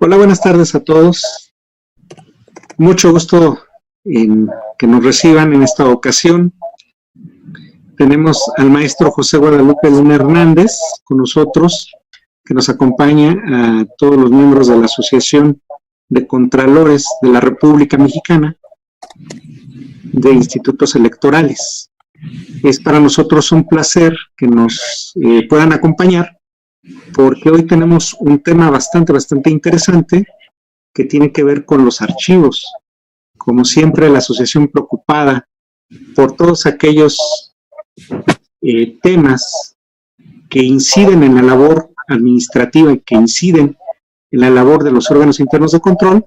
Hola, buenas tardes a todos. Mucho gusto en que nos reciban en esta ocasión. Tenemos al maestro José Guadalupe Luna Hernández con nosotros, que nos acompaña a todos los miembros de la Asociación de Contralores de la República Mexicana de Institutos Electorales. Es para nosotros un placer que nos puedan acompañar, porque hoy tenemos un tema bastante interesante que tiene que ver con los archivos. Como siempre, la asociación preocupada por todos aquellos temas que inciden en la labor administrativa y que inciden en la labor de los órganos internos de control,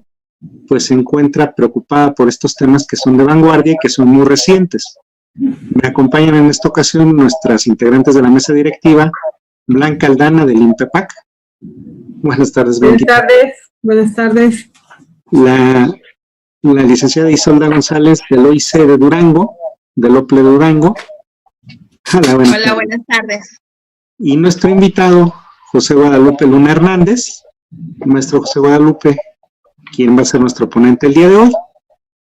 pues se encuentra preocupada por estos temas que son de vanguardia y que son muy recientes. Me acompañan en esta ocasión nuestras integrantes de la mesa directiva, Blanca Aldana del INPEPAC. Buenas tardes, Blanca. Buenas tardes. La licenciada Isolda González del OIC de Durango, del OPLE de Durango. Hola, buenas tardes. Y nuestro invitado, José Guadalupe Luna Hernández, maestro José Guadalupe, quien va a ser nuestro ponente el día de hoy,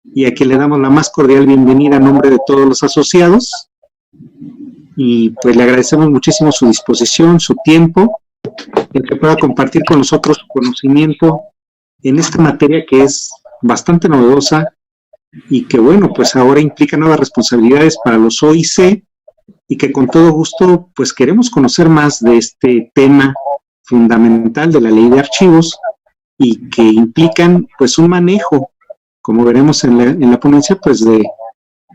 y a quien le damos la más cordial bienvenida a nombre de todos los asociados. Y pues le agradecemos muchísimo su disposición, su tiempo, el que pueda compartir con nosotros su conocimiento en esta materia que es bastante novedosa y que, bueno, pues ahora implica nuevas responsabilidades para los OIC, y que con todo gusto pues queremos conocer más de este tema fundamental de la ley de archivos y que implican pues un manejo, como veremos en la ponencia, pues de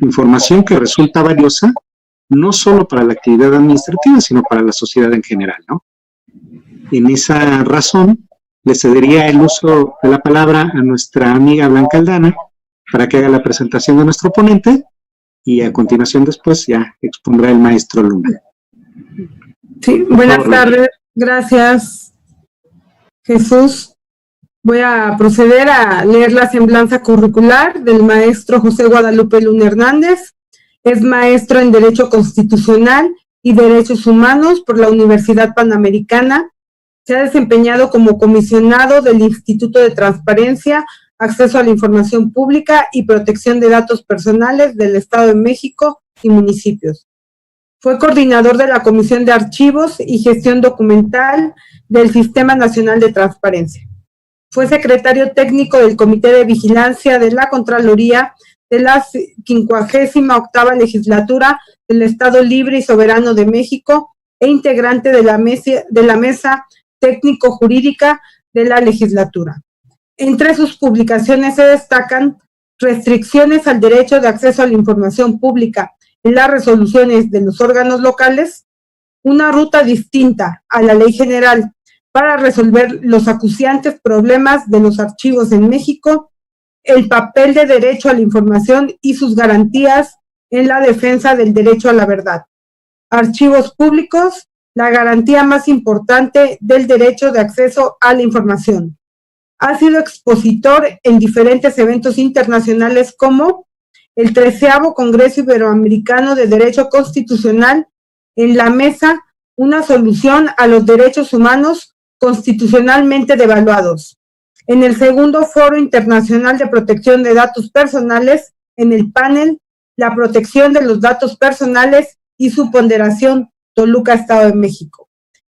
información que resulta valiosa no solo para la actividad administrativa, sino para la sociedad en general, ¿no? En esa razón, le cedería el uso de la palabra a nuestra amiga Blanca Aldana para que haga la presentación de nuestro ponente, y a continuación después ya expondrá el maestro Luna. Sí, buenas tardes. Gracias, Jesús. Voy a proceder a leer la semblanza curricular del maestro José Guadalupe Luna Hernández. Es maestro en Derecho Constitucional y Derechos Humanos por la Universidad Panamericana. Se ha desempeñado como comisionado del Instituto de Transparencia, Acceso a la Información Pública y Protección de Datos Personales del Estado de México y municipios. Fue coordinador de la Comisión de Archivos y Gestión Documental del Sistema Nacional de Transparencia. Fue secretario técnico del Comité de Vigilancia de la Contraloría de la 58ª Legislatura del Estado Libre y Soberano de México e integrante de la Mesa Técnico-Jurídica de la Legislatura. Entre sus publicaciones se destacan restricciones al derecho de acceso a la información pública en las resoluciones de los órganos locales, una ruta distinta a la ley general para resolver los acuciantes problemas de los archivos en México, el papel de derecho a la información y sus garantías en la defensa del derecho a la verdad. Archivos públicos, la garantía más importante del derecho de acceso a la información. Ha sido expositor en diferentes eventos internacionales como el 13º Congreso Iberoamericano de Derecho Constitucional en la mesa Una solución a los derechos humanos constitucionalmente devaluados, en el segundo Foro Internacional de Protección de Datos Personales en el panel La protección de los datos personales y su ponderación, Toluca, Estado de México,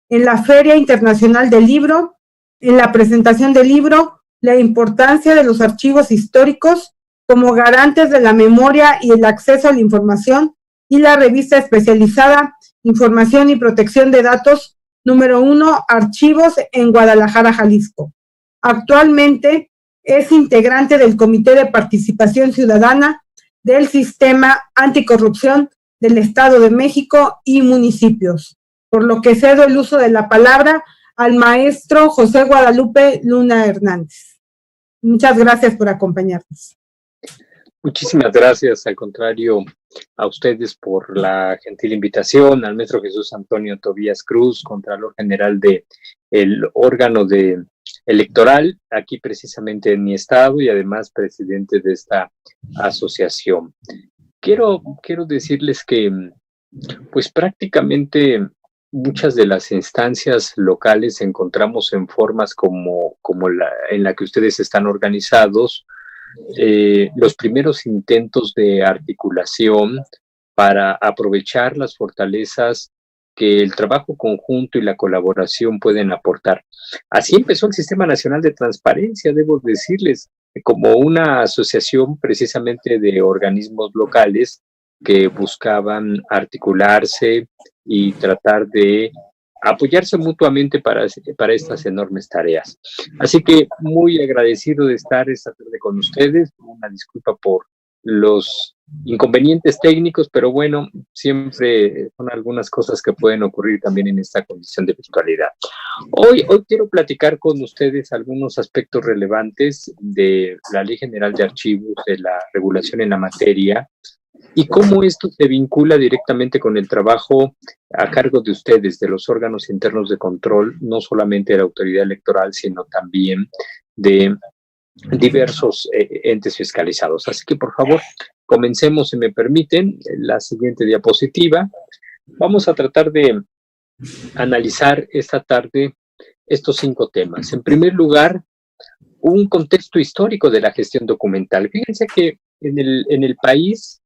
en la Feria Internacional del Libro, en la presentación del libro La importancia de los archivos históricos como garantes de la memoria y el acceso a la información, y la revista especializada Información y Protección de Datos número 1, Archivos, en Guadalajara, Jalisco. Actualmente es integrante del Comité de Participación Ciudadana del Sistema Anticorrupción del Estado de México y municipios, por lo que cedo el uso de la palabra al maestro José Guadalupe Luna Hernández. Muchas gracias por acompañarnos. Muchísimas gracias, al contrario, a ustedes por la gentil invitación, al maestro Jesús Antonio Tobías Cruz, Contralor General del órgano electoral, aquí precisamente en mi estado, y además presidente de esta asociación. Quiero decirles que, pues prácticamente muchas de las instancias locales encontramos en formas como en la que ustedes están organizados, los primeros intentos de articulación para aprovechar las fortalezas que el trabajo conjunto y la colaboración pueden aportar. Así empezó el Sistema Nacional de Transparencia, debo decirles, como una asociación precisamente de organismos locales que buscaban articularse y tratar de apoyarse mutuamente para estas enormes tareas. Así que muy agradecido de estar esta tarde con ustedes. Una disculpa por los inconvenientes técnicos, pero bueno, siempre son algunas cosas que pueden ocurrir también en esta condición de virtualidad. Hoy quiero platicar con ustedes algunos aspectos relevantes de la Ley General de Archivos, de la regulación en la materia, y cómo esto se vincula directamente con el trabajo a cargo de ustedes, de los órganos internos de control, no solamente de la autoridad electoral, sino también de diversos entes fiscalizados. Así que, por favor, comencemos, si me permiten, la siguiente diapositiva. Vamos a tratar de analizar esta tarde estos 5 temas. En primer lugar, un contexto histórico de la gestión documental. Fíjense que en el país,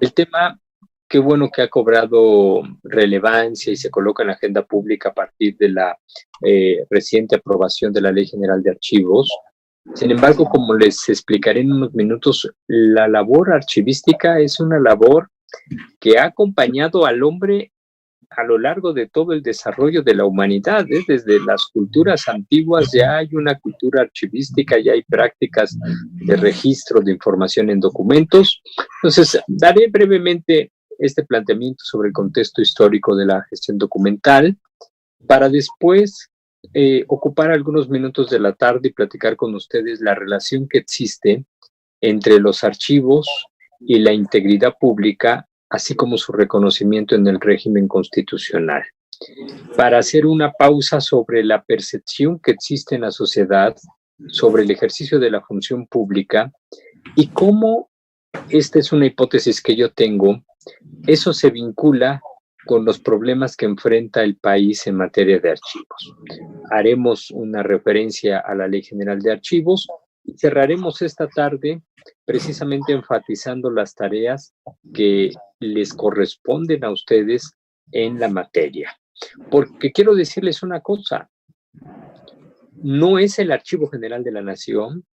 el tema, qué bueno que ha cobrado relevancia y se coloca en la agenda pública a partir de la reciente aprobación de la Ley General de Archivos. Sin embargo, como les explicaré en unos minutos, la labor archivística es una labor que ha acompañado al hombre a lo largo de todo el desarrollo de la humanidad. Desde las culturas antiguas ya hay una cultura archivística, ya hay prácticas de registro de información en documentos. Entonces, daré brevemente este planteamiento sobre el contexto histórico de la gestión documental para después ocupar algunos minutos de la tarde y platicar con ustedes la relación que existe entre los archivos y la integridad pública, así como su reconocimiento en el régimen constitucional. Para hacer una pausa sobre la percepción que existe en la sociedad sobre el ejercicio de la función pública y cómo, esta es una hipótesis que yo tengo, eso se vincula con los problemas que enfrenta el país en materia de archivos. Haremos una referencia a la Ley General de Archivos y cerraremos esta tarde precisamente enfatizando las tareas que les corresponden a ustedes en la materia. Porque quiero decirles una cosa, no es el Archivo General de la Nación,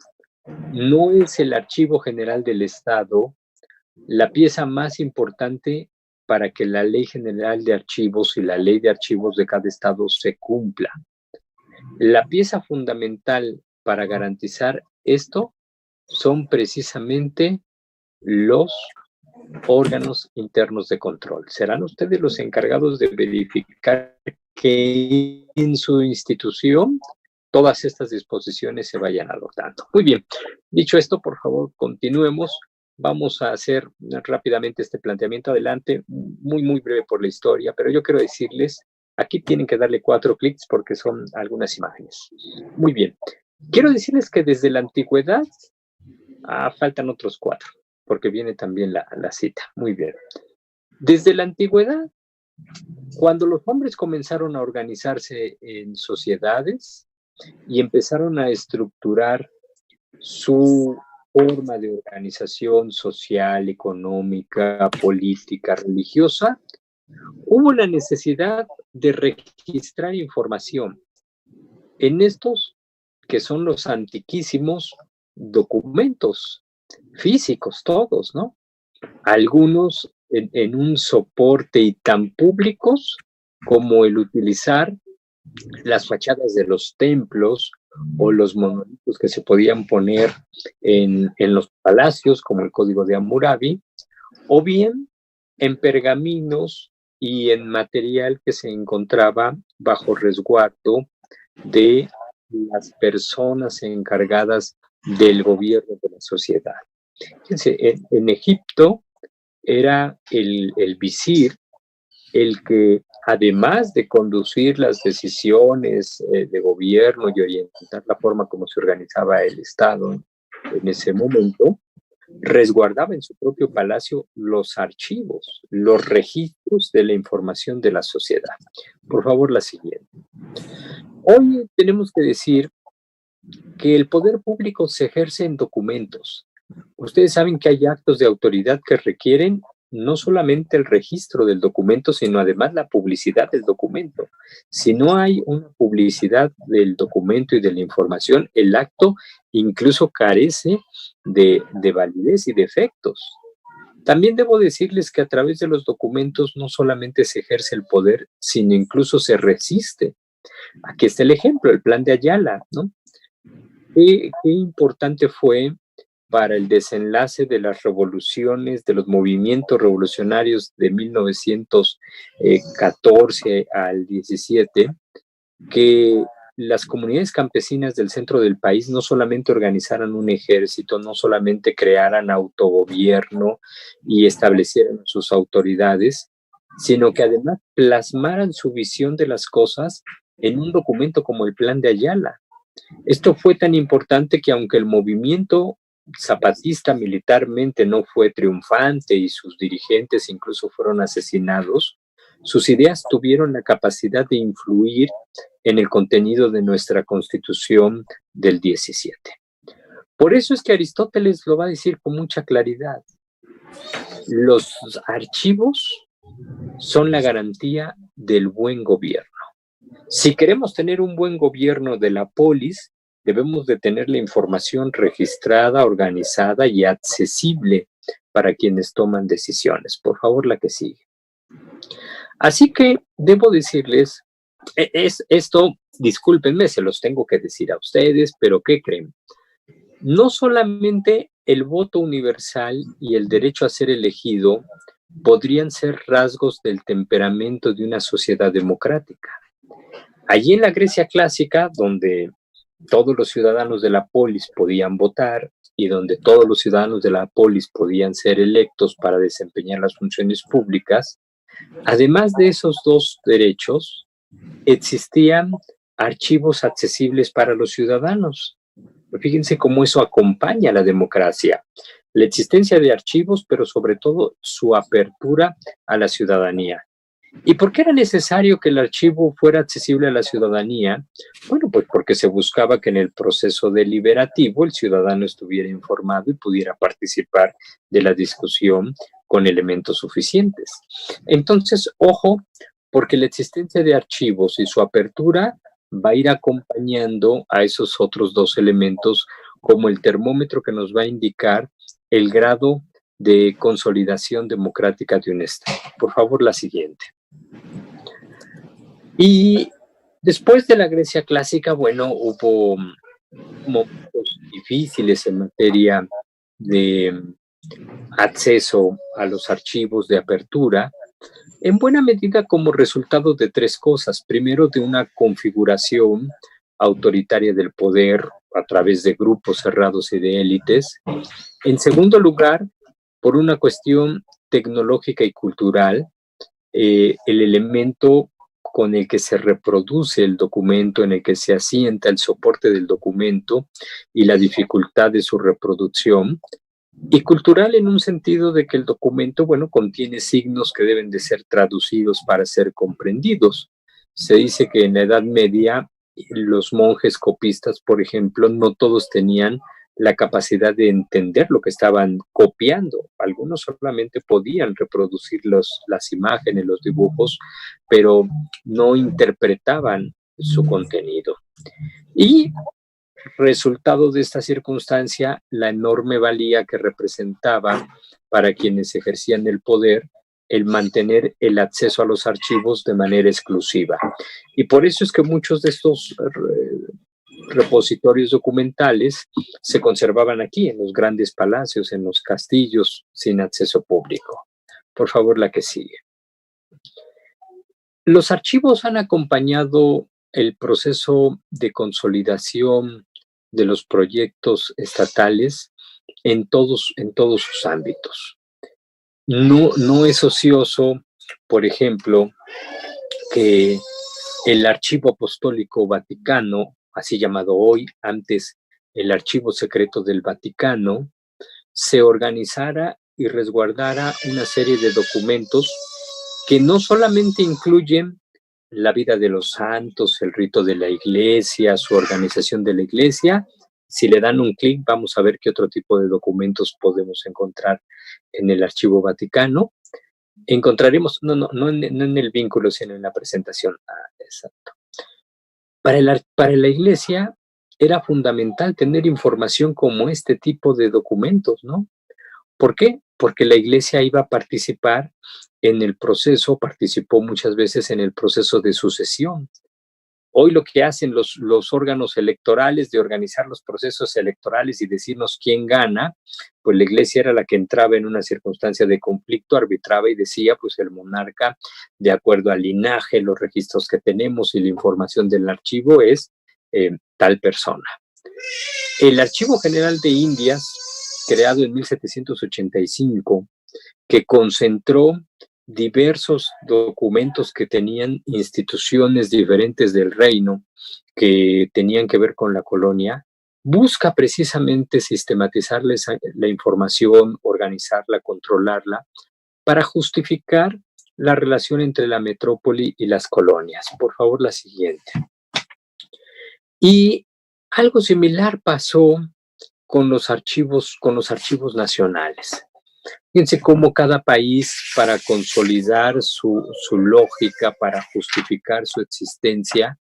no es el Archivo General del Estado la pieza más importante para que la Ley General de Archivos y la Ley de Archivos de cada estado se cumpla. La pieza fundamental para garantizar esto son precisamente los órganos internos de control. Serán ustedes los encargados de verificar que en su institución todas estas disposiciones se vayan adoptando. Muy bien, dicho esto, por favor, continuemos. Vamos a hacer rápidamente este planteamiento. Adelante, muy breve por la historia, pero yo quiero decirles, aquí tienen que darle 4 clics porque son algunas imágenes. Muy bien. Quiero decirles que desde la antigüedad, faltan otros 4, porque viene también la cita. Muy bien. Desde la antigüedad, cuando los hombres comenzaron a organizarse en sociedades y empezaron a estructurar su forma de organización social, económica, política, religiosa, hubo la necesidad de registrar información en estos que son los antiquísimos documentos físicos, todos, ¿no? Algunos en un soporte y tan públicos como el utilizar las fachadas de los templos o los monolitos que se podían poner en los palacios, como el Código de Hammurabi, o bien en pergaminos y en material que se encontraba bajo resguardo de las personas encargadas del gobierno de la sociedad. Fíjense, en Egipto era el visir el que, además de conducir las decisiones de gobierno y orientar la forma como se organizaba el Estado en ese momento, resguardaba en su propio palacio los archivos, los registros de la información de la sociedad. Por favor, la siguiente. Hoy tenemos que decir que el poder público se ejerce en documentos. Ustedes saben que hay actos de autoridad que requieren no solamente el registro del documento, sino además la publicidad del documento. Si no hay una publicidad del documento y de la información, el acto incluso carece de validez y de efectos. También debo decirles que a través de los documentos no solamente se ejerce el poder, sino incluso se resiste. Aquí está el ejemplo, el Plan de Ayala, ¿no? Qué importante fue para el desenlace de las revoluciones, de los movimientos revolucionarios de 1914 al 17, que las comunidades campesinas del centro del país no solamente organizaran un ejército, no solamente crearan autogobierno y establecieran sus autoridades, sino que además plasmaran su visión de las cosas en un documento como el Plan de Ayala. Esto fue tan importante que aunque el movimiento zapatista militarmente no fue triunfante y sus dirigentes incluso fueron asesinados, sus ideas tuvieron la capacidad de influir en el contenido de nuestra Constitución del 17. Por eso es que Aristóteles lo va a decir con mucha claridad. Los archivos son la garantía del buen gobierno. Si queremos tener un buen gobierno de la polis, debemos de tener la información registrada, organizada y accesible para quienes toman decisiones. Por favor, la que sigue. Así que debo decirles, esto, discúlpenme, se los tengo que decir a ustedes, pero ¿qué creen? No solamente el voto universal y el derecho a ser elegido podrían ser rasgos del temperamento de una sociedad democrática. Allí en la Grecia clásica, donde todos los ciudadanos de la polis podían votar y donde todos los ciudadanos de la polis podían ser electos para desempeñar las funciones públicas, además de esos dos derechos, existían archivos accesibles para los ciudadanos. Fíjense cómo eso acompaña a la democracia. La existencia de archivos, pero sobre todo su apertura a la ciudadanía. ¿Y por qué era necesario que el archivo fuera accesible a la ciudadanía? Bueno, pues porque se buscaba que en el proceso deliberativo el ciudadano estuviera informado y pudiera participar de la discusión con elementos suficientes. Entonces, ojo, porque la existencia de archivos y su apertura va a ir acompañando a esos otros dos elementos como el termómetro que nos va a indicar el grado de consolidación democrática de un Estado. Por favor, la siguiente. Y después de la Grecia clásica, bueno, hubo momentos difíciles en materia de acceso a los archivos de apertura, en buena medida como resultado de tres cosas. Primero, de una configuración autoritaria del poder a través de grupos cerrados y de élites. En segundo lugar, por una cuestión tecnológica y cultural, el elemento con el que se reproduce el documento, en el que se asienta el soporte del documento y la dificultad de su reproducción, y cultural en un sentido de que el documento, bueno, contiene signos que deben de ser traducidos para ser comprendidos. Se dice que en la Edad Media los monjes copistas, por ejemplo, no todos tenían la capacidad de entender lo que estaban copiando. Algunos solamente podían reproducir las imágenes, los dibujos, pero no interpretaban su contenido. Y resultado de esta circunstancia, la enorme valía que representaba para quienes ejercían el poder el mantener el acceso a los archivos de manera exclusiva. Y por eso es que muchos de estos repositorios documentales se conservaban aquí, en los grandes palacios, en los castillos, sin acceso público. Por favor, la que sigue. Los archivos han acompañado el proceso de consolidación de los proyectos estatales en todos sus ámbitos. No es ocioso, por ejemplo, que el Archivo Apostólico Vaticano, así llamado hoy, antes el Archivo Secreto del Vaticano, se organizara y resguardara una serie de documentos que no solamente incluyen la vida de los santos, el rito de la iglesia, su organización de la iglesia. Si le dan un clic, vamos a ver qué otro tipo de documentos podemos encontrar en el Archivo Vaticano. Encontraremos, no en el vínculo, sino en la presentación. Exacto. Para la iglesia era fundamental tener información como este tipo de documentos, ¿no? ¿Por qué? Porque la iglesia iba a participar en el proceso, participó muchas veces en el proceso de sucesión. Hoy lo que hacen los órganos electorales de organizar los procesos electorales y decirnos quién gana, pues la iglesia era la que entraba en una circunstancia de conflicto, arbitraba y decía, pues el monarca, de acuerdo al linaje, los registros que tenemos y la información del archivo es tal persona. El Archivo General de Indias, creado en 1785, que concentró diversos documentos que tenían instituciones diferentes del reino que tenían que ver con la colonia, busca precisamente sistematizarles la información, organizarla, controlarla, para justificar la relación entre la metrópoli y las colonias. Por favor, la siguiente. Y algo similar pasó con los archivos nacionales. Fíjense cómo cada país, para consolidar su lógica, para justificar su existencia,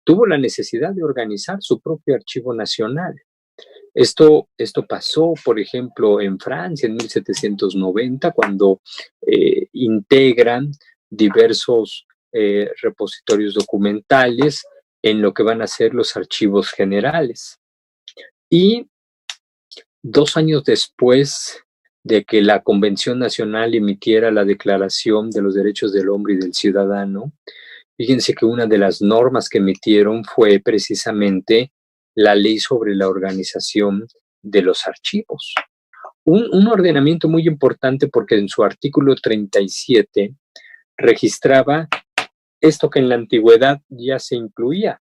tuvo la necesidad de organizar su propio archivo nacional. Esto pasó, por ejemplo, en Francia en 1790, cuando integran diversos repositorios documentales en lo que van a ser los archivos generales. Y 2 años después de que la Convención Nacional emitiera la Declaración de los Derechos del Hombre y del Ciudadano, fíjense que una de las normas que emitieron fue precisamente la ley sobre la organización de los archivos. Un ordenamiento muy importante porque en su artículo 37 registraba esto que en la antigüedad ya se incluía,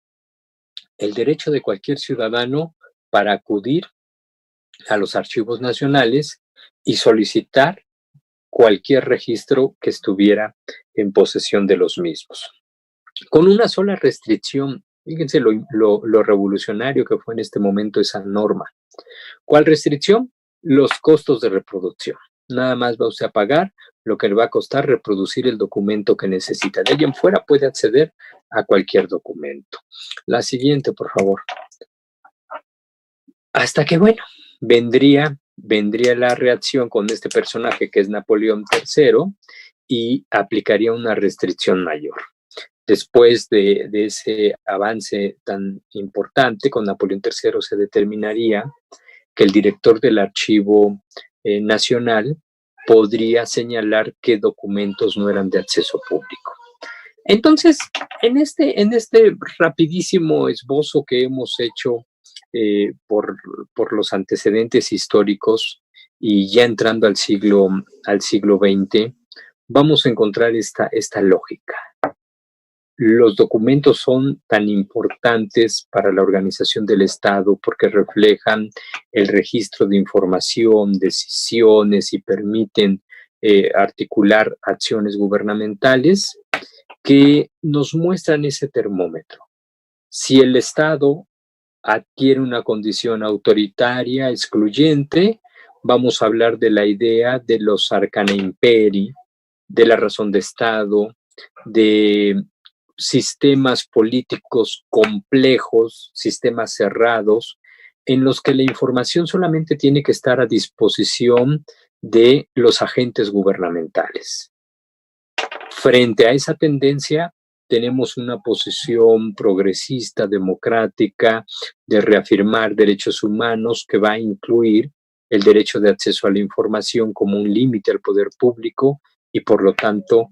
el derecho de cualquier ciudadano para acudir a los archivos nacionales y solicitar cualquier registro que estuviera en posesión de los mismos. Con una sola restricción, fíjense lo revolucionario que fue en este momento esa norma. ¿Cuál restricción? Los costos de reproducción. Nada más va usted a pagar lo que le va a costar reproducir el documento que necesita. De ahí en fuera puede acceder a cualquier documento. La siguiente, por favor. Hasta que, bueno, vendría la reacción con este personaje que es Napoleón III y aplicaría una restricción mayor. Después de ese avance tan importante, con Napoleón III se determinaría que el director del Archivo Nacional podría señalar qué documentos no eran de acceso público. Entonces, en este rapidísimo esbozo que hemos hecho por los antecedentes históricos y ya entrando al siglo XX, vamos a encontrar esta lógica. Los documentos son tan importantes para la organización del Estado porque reflejan el registro de información, decisiones y permiten articular acciones gubernamentales que nos muestran ese termómetro. Si el Estado adquiere una condición autoritaria, excluyente, vamos a hablar de la idea de los arcana imperi, de la razón de Estado, de sistemas políticos complejos, sistemas cerrados, en los que la información solamente tiene que estar a disposición de los agentes gubernamentales. Frente a esa tendencia, tenemos una posición progresista, democrática, de reafirmar derechos humanos que va a incluir el derecho de acceso a la información como un límite al poder público y por lo tanto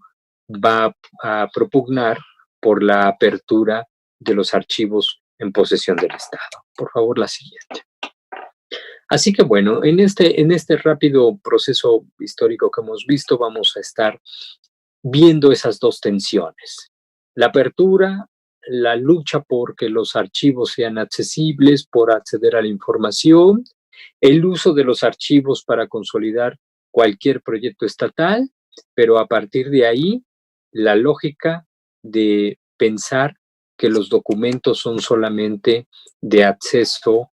va a propugnar por la apertura de los archivos en posesión del Estado. Por favor, la siguiente. Así que bueno, en este rápido proceso histórico que hemos visto, vamos a estar viendo esas dos tensiones. La apertura, la lucha por que los archivos sean accesibles, por acceder a la información el uso de los archivos para consolidar cualquier proyecto estatal, pero a partir de ahí, la lógica de pensar que los documentos son solamente de acceso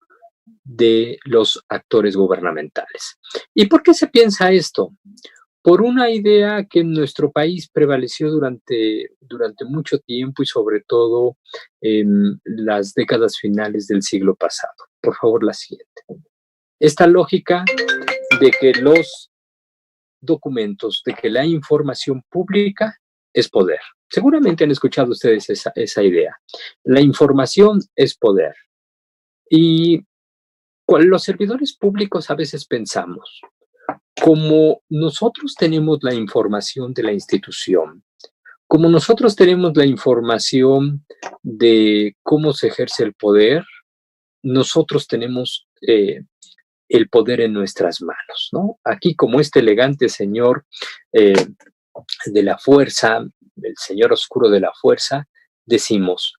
de los actores gubernamentales. ¿Y por qué se piensa esto? Por una idea que en nuestro país prevaleció durante mucho tiempo y sobre todo en las décadas finales del siglo pasado. Por favor, la siguiente. Esta lógica de que los documentos, de que la información pública es poder. Seguramente han escuchado ustedes esa idea. La información es poder. Y los servidores públicos a veces pensamos, como nosotros tenemos la información de la institución, como nosotros tenemos la información de cómo se ejerce el poder, nosotros tenemos el poder en nuestras manos, ¿no? Aquí, como este elegante señor de la fuerza, el señor oscuro de la fuerza, decimos,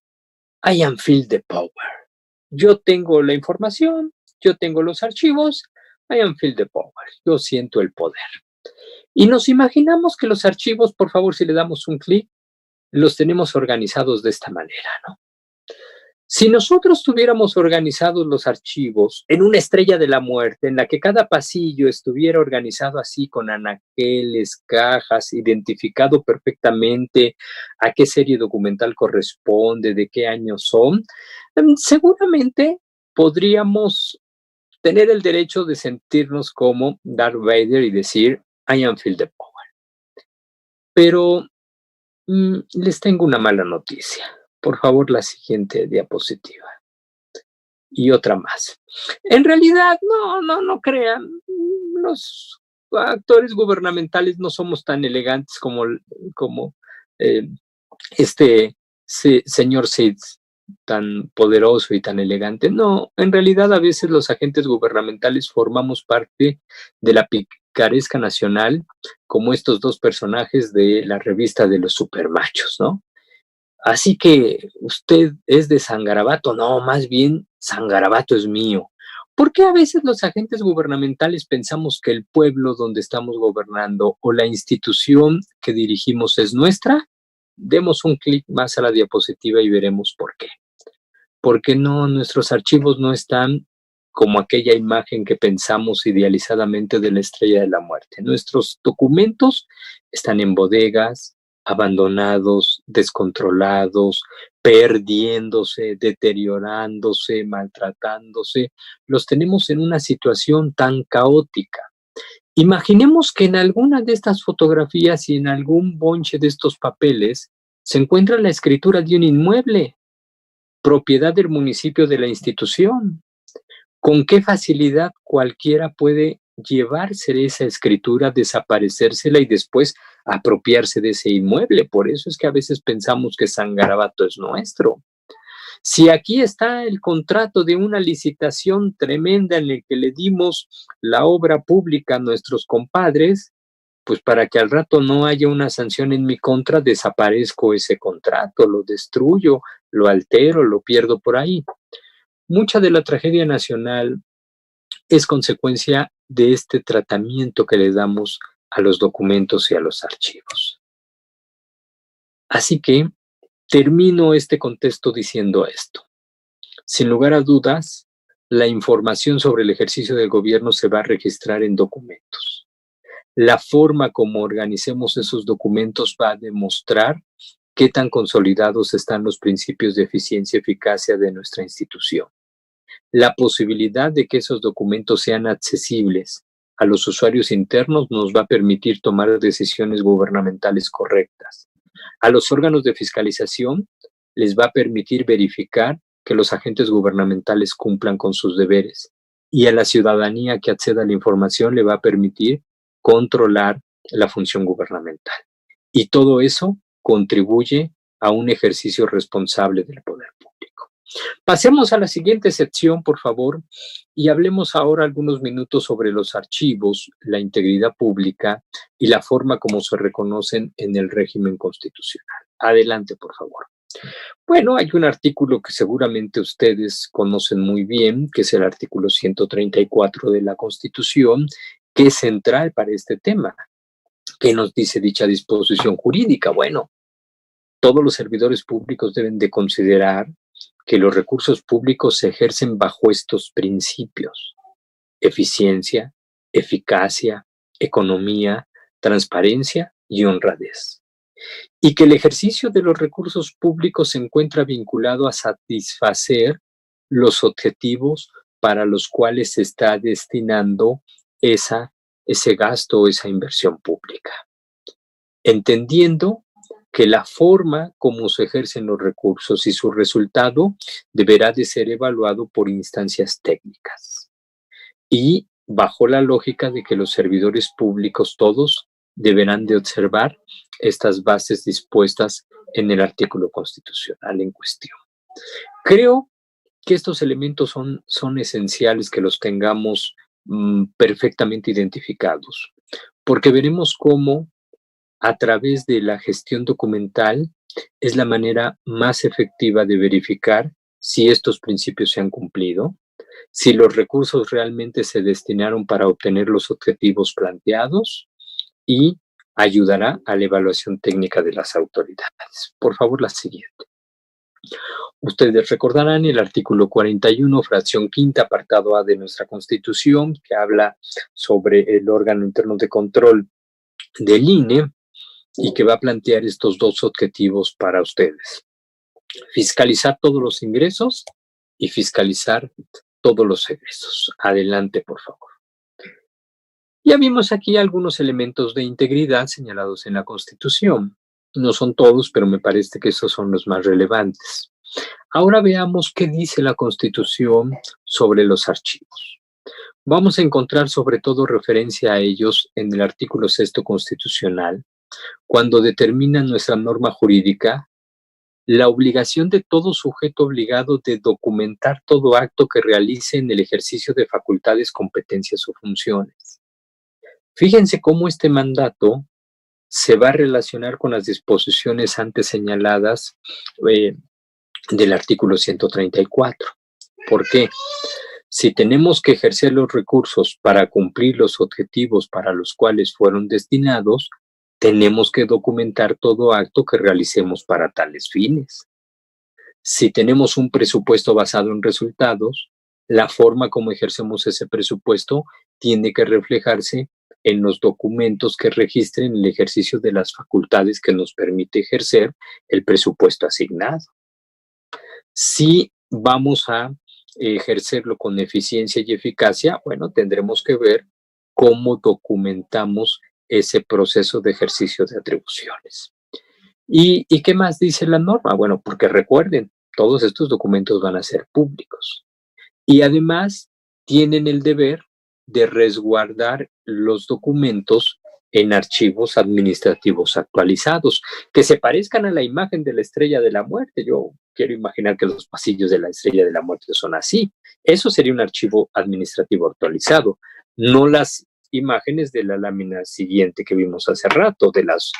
I am feel the power. Yo tengo la información, yo tengo los archivos, I am feel the power. Yo siento el poder. Y nos imaginamos que los archivos, por favor, si le damos un clic, los tenemos organizados de esta manera, ¿no? Si nosotros tuviéramos organizados los archivos en una estrella de la muerte, en la que cada pasillo estuviera organizado así con anaqueles, cajas, identificado perfectamente a qué serie documental corresponde, de qué año son, seguramente podríamos tener el derecho de sentirnos como Darth Vader y decir, I am feel the power. Pero les tengo una mala noticia. Por favor, la siguiente diapositiva. Y otra más. En realidad, no crean. Los actores gubernamentales no somos tan elegantes como este señor Sid, tan poderoso y tan elegante. No, en realidad a veces los agentes gubernamentales formamos parte de la picaresca nacional, como estos dos personajes de la revista de los supermachos, ¿no? Así que usted es de San Garabato, no, más bien San Garabato es mío. ¿Por qué a veces los agentes gubernamentales pensamos que el pueblo donde estamos gobernando o la institución que dirigimos es nuestra? Demos un clic más a la diapositiva y veremos por qué. Porque no, nuestros archivos no están como aquella imagen que pensamos idealizadamente de la estrella de la muerte. Nuestros documentos están en bodegas, abandonados, descontrolados, perdiéndose, deteriorándose, maltratándose. Los tenemos en una situación tan caótica. Imaginemos que en alguna de estas fotografías y en algún bonche de estos papeles se encuentra la escritura de un inmueble, propiedad del municipio de la institución. ¿Con qué facilidad cualquiera puede llevarse esa escritura, desaparecérsela y después apropiarse de ese inmueble? Por eso es que a veces pensamos que San Garabato es nuestro. Si aquí está el contrato de una licitación tremenda en el que le dimos la obra pública a nuestros compadres, pues para que al rato no haya una sanción en mi contra, desaparezco ese contrato, lo destruyo, lo altero, lo pierdo por ahí. Mucha de la tragedia nacional es consecuencia de este tratamiento que le damos a los documentos y a los archivos. Así que termino este contexto diciendo esto. Sin lugar a dudas, la información sobre el ejercicio del gobierno se va a registrar en documentos. La forma como organicemos esos documentos va a demostrar qué tan consolidados están los principios de eficiencia y eficacia de nuestra institución. La posibilidad de que esos documentos sean accesibles a los usuarios internos nos va a permitir tomar decisiones gubernamentales correctas. A los órganos de fiscalización les va a permitir verificar que los agentes gubernamentales cumplan con sus deberes. Y a la ciudadanía que acceda a la información le va a permitir controlar la función gubernamental. Y todo eso contribuye a un ejercicio responsable del poder público. Pasemos a la siguiente sección, por favor, y hablemos ahora algunos minutos sobre los archivos, la integridad pública y la forma como se reconocen en el régimen constitucional. Adelante, por favor. Bueno, hay un artículo que seguramente ustedes conocen muy bien, que es el artículo 134 de la Constitución, que es central para este tema. ¿Qué nos dice dicha disposición jurídica? Bueno, todos los servidores públicos deben de considerar que los recursos públicos se ejercen bajo estos principios: eficiencia, eficacia, economía, transparencia y honradez. Y que el ejercicio de los recursos públicos se encuentra vinculado a satisfacer los objetivos para los cuales se está destinando ese gasto o esa inversión pública. Entendiendo que la forma como se ejercen los recursos y su resultado deberá de ser evaluado por instancias técnicas. Y bajo la lógica de que los servidores públicos todos deberán de observar estas bases dispuestas en el artículo constitucional en cuestión. Creo que estos elementos son esenciales que los tengamos perfectamente identificados, porque veremos cómo a través de la gestión documental es la manera más efectiva de verificar si estos principios se han cumplido, si los recursos realmente se destinaron para obtener los objetivos planteados, y ayudará a la evaluación técnica de las autoridades. Por favor, la siguiente. Ustedes recordarán el artículo 41, fracción quinta, apartado A de nuestra Constitución, que habla sobre el órgano interno de control del INE y que va a plantear estos dos objetivos para ustedes: fiscalizar todos los ingresos y fiscalizar todos los egresos. Adelante, por favor. Ya vimos aquí algunos elementos de integridad señalados en la Constitución. No son todos, pero me parece que estos son los más relevantes. Ahora veamos qué dice la Constitución sobre los archivos. Vamos a encontrar sobre todo referencia a ellos en el artículo 6 constitucional, cuando determina nuestra norma jurídica la obligación de todo sujeto obligado de documentar todo acto que realice en el ejercicio de facultades, competencias o funciones. Fíjense cómo este mandato se va a relacionar con las disposiciones antes señaladas del artículo 134. ¿Por qué? Si tenemos que ejercer los recursos para cumplir los objetivos para los cuales fueron destinados, tenemos que documentar todo acto que realicemos para tales fines. Si tenemos un presupuesto basado en resultados, la forma como ejercemos ese presupuesto tiene que reflejarse en los documentos que registren el ejercicio de las facultades que nos permite ejercer el presupuesto asignado. Si vamos a ejercerlo con eficiencia y eficacia, bueno, tendremos que ver cómo documentamos ese proceso de ejercicio de atribuciones. ¿Y qué más dice la norma? Bueno, porque recuerden, todos estos documentos van a ser públicos. Y además tienen el deber de resguardar los documentos en archivos administrativos actualizados, que se parezcan a la imagen de la Estrella de la Muerte. Yo quiero imaginar que los pasillos de la Estrella de la Muerte son así. Eso sería un archivo administrativo actualizado, no las imágenes de la lámina siguiente que vimos hace rato, de las,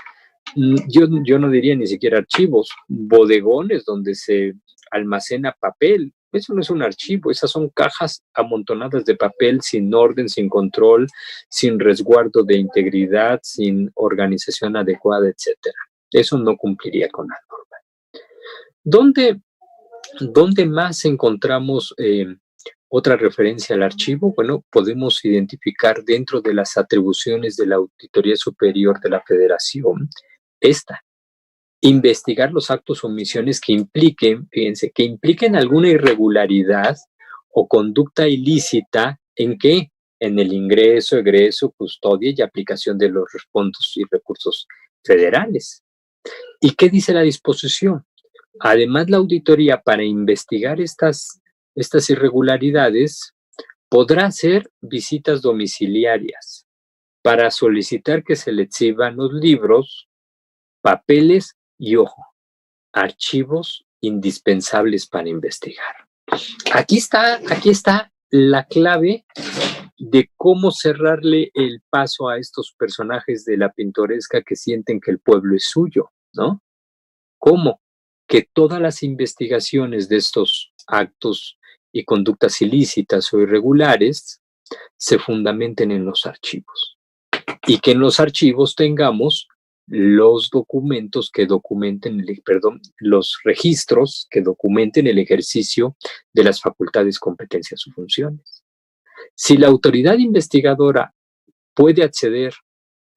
yo no diría ni siquiera archivos, bodegones donde se almacena papel. Eso no es un archivo, esas son cajas amontonadas de papel sin orden, sin control, sin resguardo de integridad, sin organización adecuada, etc. Eso no cumpliría con la norma. ¿Dónde más encontramos otra referencia al archivo? Bueno, podemos identificar dentro de las atribuciones de la Auditoría Superior de la Federación investigar los actos o omisiones que impliquen, fíjense, que impliquen alguna irregularidad o conducta ilícita. ¿En qué? En el ingreso, egreso, custodia y aplicación de los fondos y recursos federales. ¿Y qué dice la disposición? Además, la auditoría, para investigar estas irregularidades, podrá hacer visitas domiciliarias para solicitar que se le exhiban los libros, papeles y, ojo, archivos indispensables para investigar. Aquí está la clave de cómo cerrarle el paso a estos personajes de la pintoresca que sienten que el pueblo es suyo, ¿no? ¿Cómo? que todas las investigaciones de estos actos y conductas ilícitas o irregulares se fundamenten en los archivos y que en los archivos tengamos los documentos que documenten, los registros que documenten el ejercicio de las facultades, competencias o funciones. Si la autoridad investigadora puede acceder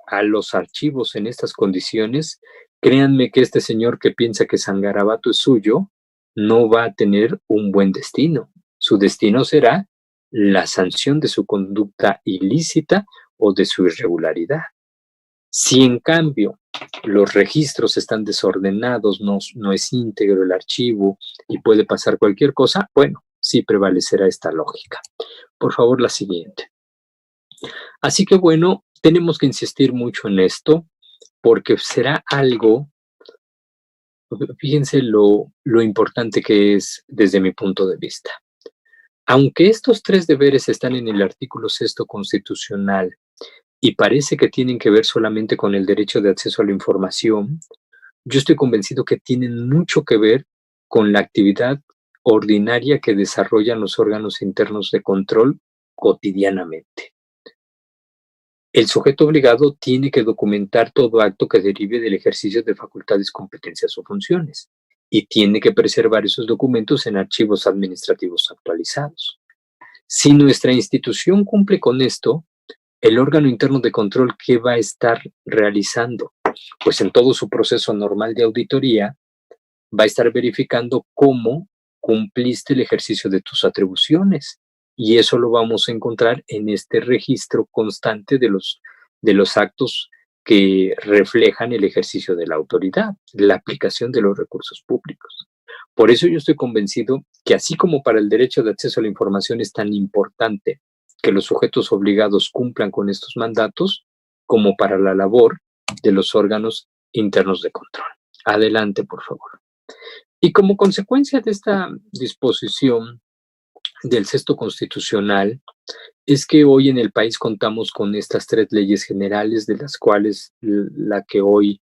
a los archivos en estas condiciones, créanme que este señor que piensa que San Garabato es suyo, no va a tener un buen destino. Su destino será la sanción de su conducta ilícita o de su irregularidad. Si en cambio los registros están desordenados, no es íntegro el archivo y puede pasar cualquier cosa, bueno, sí prevalecerá esta lógica. Por favor, la siguiente. Así que bueno, tenemos que insistir mucho en esto porque será algo, fíjense lo importante que es desde mi punto de vista. Aunque estos 3 deberes están en el artículo 6 constitucional y parece que tienen que ver solamente con el derecho de acceso a la información, yo estoy convencido que tienen mucho que ver con la actividad ordinaria que desarrollan los órganos internos de control cotidianamente. El sujeto obligado tiene que documentar todo acto que derive del ejercicio de facultades, competencias o funciones y tiene que preservar esos documentos en archivos administrativos actualizados. Si nuestra institución cumple con esto, el órgano interno de control, ¿qué va a estar realizando? Pues en todo su proceso normal de auditoría, va a estar verificando cómo cumpliste el ejercicio de tus atribuciones. Y eso lo vamos a encontrar en este registro constante de los actos que reflejan el ejercicio de la autoridad, la aplicación de los recursos públicos. Por eso yo estoy convencido que así como para el derecho de acceso a la información es tan importante que los sujetos obligados cumplan con estos mandatos, como para la labor de los órganos internos de control. Adelante, por favor. Y como consecuencia de esta disposición del 6 constitucional, es que hoy en el país contamos con estas 3 leyes generales, de las cuales a la que hoy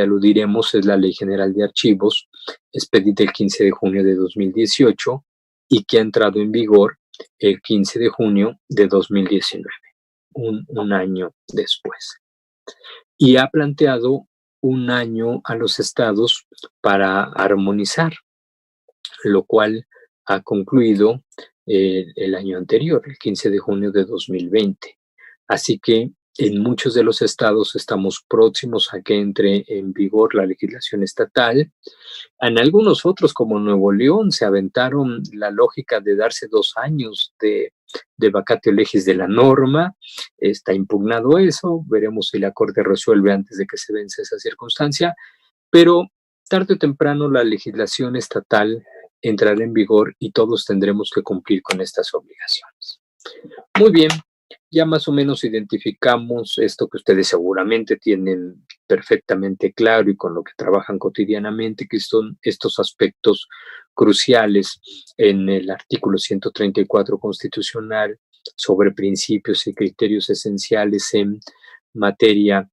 aludiremos es la Ley General de Archivos, expedita el 15 de junio de 2018 y que ha entrado en vigor el 15 de junio de 2019, un año después. Y ha planteado un año a los estados para armonizar, lo cual ha concluido el año anterior, el 15 de junio de 2020. Así que en muchos de los estados estamos próximos a que entre en vigor la legislación estatal. En algunos otros, como Nuevo León, se aventaron la lógica de darse 2 años de vacatio legis de la norma. Está impugnado eso. Veremos si la Corte resuelve antes de que se vence esa circunstancia. Pero tarde o temprano la legislación estatal entrará en vigor y todos tendremos que cumplir con estas obligaciones. Muy bien, ya más o menos identificamos esto que ustedes seguramente tienen perfectamente claro y con lo que trabajan cotidianamente, que son estos aspectos cruciales en el artículo 134 constitucional sobre principios y criterios esenciales en materia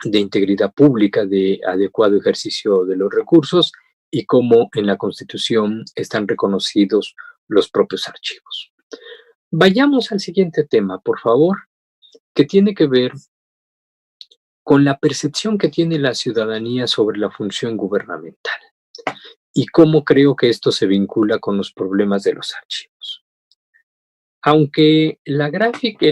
de integridad pública, de adecuado ejercicio de los recursos y cómo en la Constitución están reconocidos los propios archivos. Vayamos al siguiente tema, por favor, que tiene que ver con la percepción que tiene la ciudadanía sobre la función gubernamental y cómo creo que esto se vincula con los problemas de los archivos. Aunque la gráfica,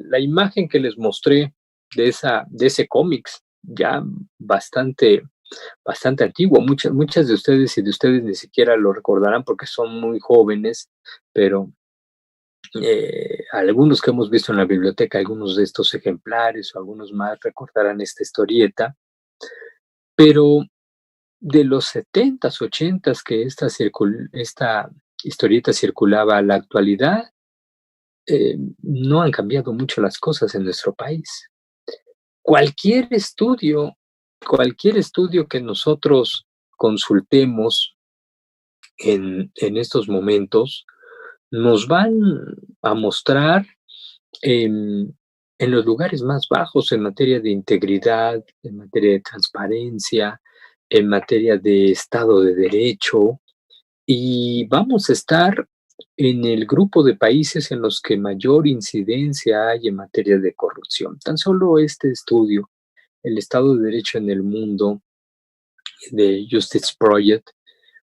la imagen que les mostré de ese cómics ya bastante antiguo, muchas de ustedes y de ustedes ni siquiera lo recordarán porque son muy jóvenes, pero algunos que hemos visto en la biblioteca, algunos de estos ejemplares o algunos más recordarán esta historieta, pero de los 70s, 80s que esta historieta circulaba a la actualidad, no han cambiado mucho las cosas en nuestro país. Cualquier estudio que nosotros consultemos en estos momentos nos van a mostrar en los lugares más bajos en materia de integridad, en materia de transparencia, en materia de Estado de Derecho, y vamos a estar en el grupo de países en los que mayor incidencia hay en materia de corrupción. Tan solo este estudio, el Estado de Derecho en el mundo, de Justice Project,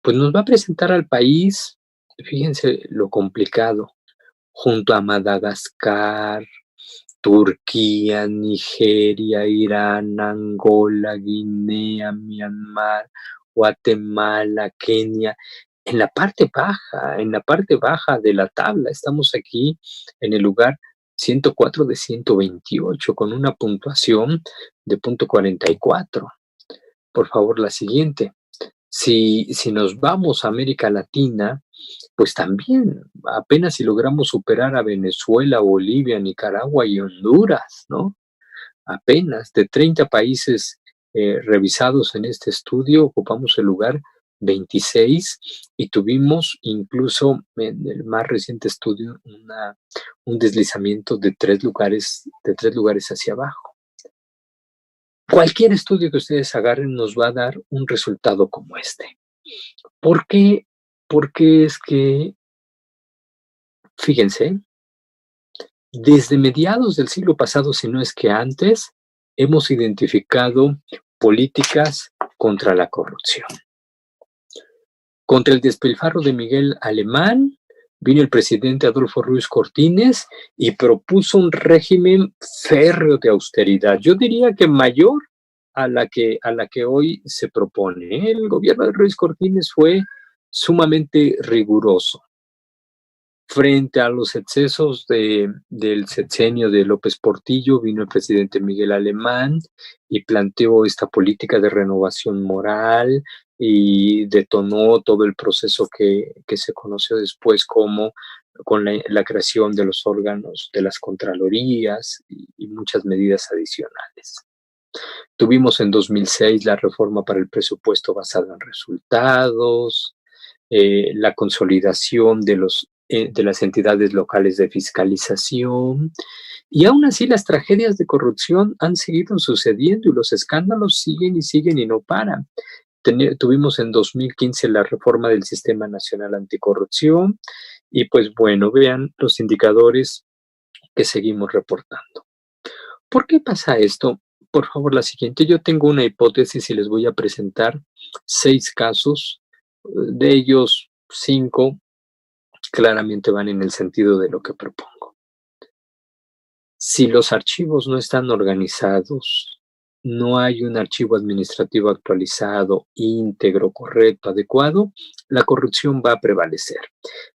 pues nos va a presentar al país, fíjense lo complicado, junto a Madagascar, Turquía, Nigeria, Irán, Angola, Guinea, Myanmar, Guatemala, Kenia, en la parte baja de la tabla. Estamos aquí en el lugar 104 de 128 con una puntuación de .44. Por favor, la siguiente. Si nos vamos a América Latina, pues también apenas si logramos superar a Venezuela, Bolivia, Nicaragua y Honduras, ¿no? Apenas de 30 países revisados en este estudio, ocupamos el lugar 26 y tuvimos incluso en el más reciente estudio un deslizamiento de tres lugares hacia abajo. Cualquier estudio que ustedes agarren nos va a dar un resultado como este. ¿Por qué? Porque es que, fíjense, desde mediados del siglo pasado, si no es que antes, hemos identificado políticas contra la corrupción. Contra el despilfarro de Miguel Alemán, vino el presidente Adolfo Ruiz Cortines y propuso un régimen férreo de austeridad. Yo diría que mayor a la que hoy se propone. El gobierno de Ruiz Cortines fue sumamente riguroso. Frente a los excesos del sexenio de López Portillo, vino el presidente Miguel Alemán y planteó esta política de renovación moral y detonó todo el proceso que se conoció después como con la creación de los órganos de las contralorías y muchas medidas adicionales. Tuvimos en 2006 la reforma para el presupuesto basado en resultados, la consolidación de las entidades locales de fiscalización, y aún así las tragedias de corrupción han seguido sucediendo y los escándalos siguen y no paran. Tuvimos en 2015 la reforma del Sistema Nacional Anticorrupción y pues bueno, vean los indicadores que seguimos reportando. ¿Por qué pasa esto? Por favor, la siguiente. Yo tengo una hipótesis y les voy a presentar 6 casos. De ellos, 5 claramente van en el sentido de lo que propongo. Si los archivos no están organizados, no hay un archivo administrativo actualizado, íntegro, correcto, adecuado, la corrupción va a prevalecer.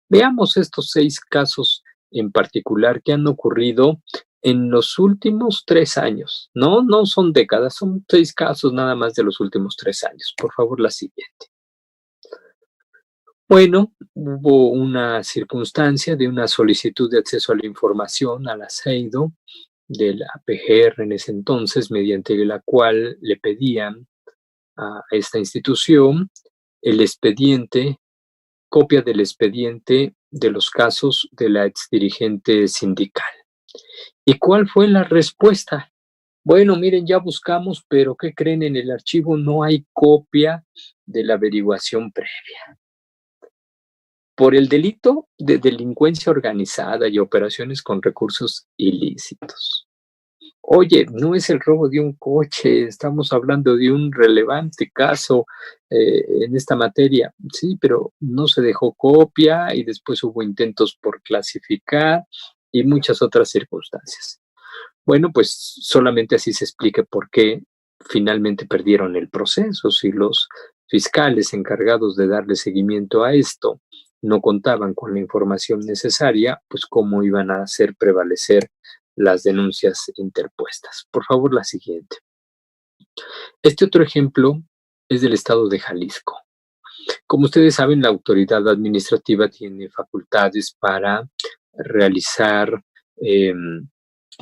Veamos estos 6 casos en particular que han ocurrido en los últimos 3 años. No son décadas, son 6 casos nada más de los últimos 3 años. Por favor, la siguiente. Bueno, hubo una circunstancia de una solicitud de acceso a la información a la CEIDO de la PGR en ese entonces, mediante la cual le pedían a esta institución el expediente, copia del expediente de los casos de la exdirigente sindical. ¿Y cuál fue la respuesta? Bueno, miren, ya buscamos, pero ¿qué creen? En el archivo no hay copia de la averiguación previa. Por el delito de delincuencia organizada y operaciones con recursos ilícitos. Oye, no es el robo de un coche, estamos hablando de un relevante caso en esta materia. Sí, pero no se dejó copia y después hubo intentos por clasificar y muchas otras circunstancias. Bueno, pues solamente así se explica por qué finalmente perdieron el proceso. Si los fiscales encargados de darle seguimiento a esto no contaban con la información necesaria, pues cómo iban a hacer prevalecer las denuncias interpuestas. Por favor, la siguiente. Este otro ejemplo es del estado de Jalisco. Como ustedes saben, la autoridad administrativa tiene facultades para realizar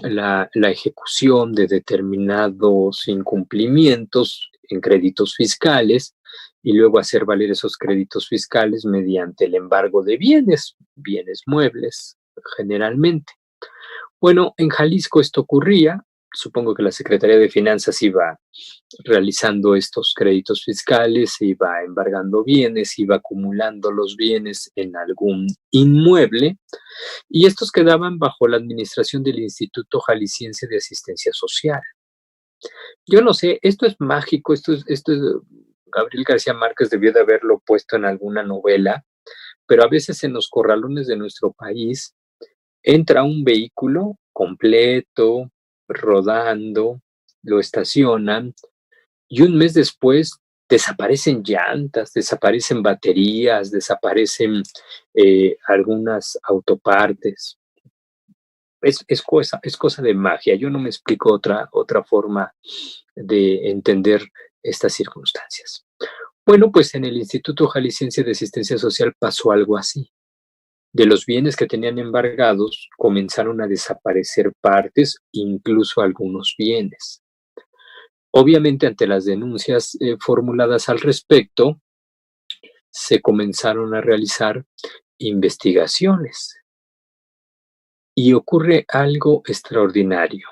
la ejecución de determinados incumplimientos en créditos fiscales y luego hacer valer esos créditos fiscales mediante el embargo de bienes muebles, generalmente. Bueno, en Jalisco esto ocurría supongo que la Secretaría de Finanzas iba realizando estos créditos fiscales, iba embargando bienes, iba acumulando los bienes en algún inmueble, y estos quedaban bajo la administración del Instituto Jalisciense de Asistencia Social. Yo no sé, esto es mágico, esto es Gabriel García Márquez debió de haberlo puesto en alguna novela, pero a veces en los corralones de nuestro país entra un vehículo completo, rodando, lo estacionan, y un mes después desaparecen llantas, desaparecen baterías, desaparecen algunas autopartes. Es cosa de magia. Yo no me explico otra forma de entender estas circunstancias. Bueno, pues en el Instituto Jalisciense de Asistencia Social pasó algo así. De los bienes que tenían embargados, comenzaron a desaparecer partes, incluso algunos bienes. Obviamente, ante las denuncias formuladas al respecto, se comenzaron a realizar investigaciones. Y ocurre algo extraordinario.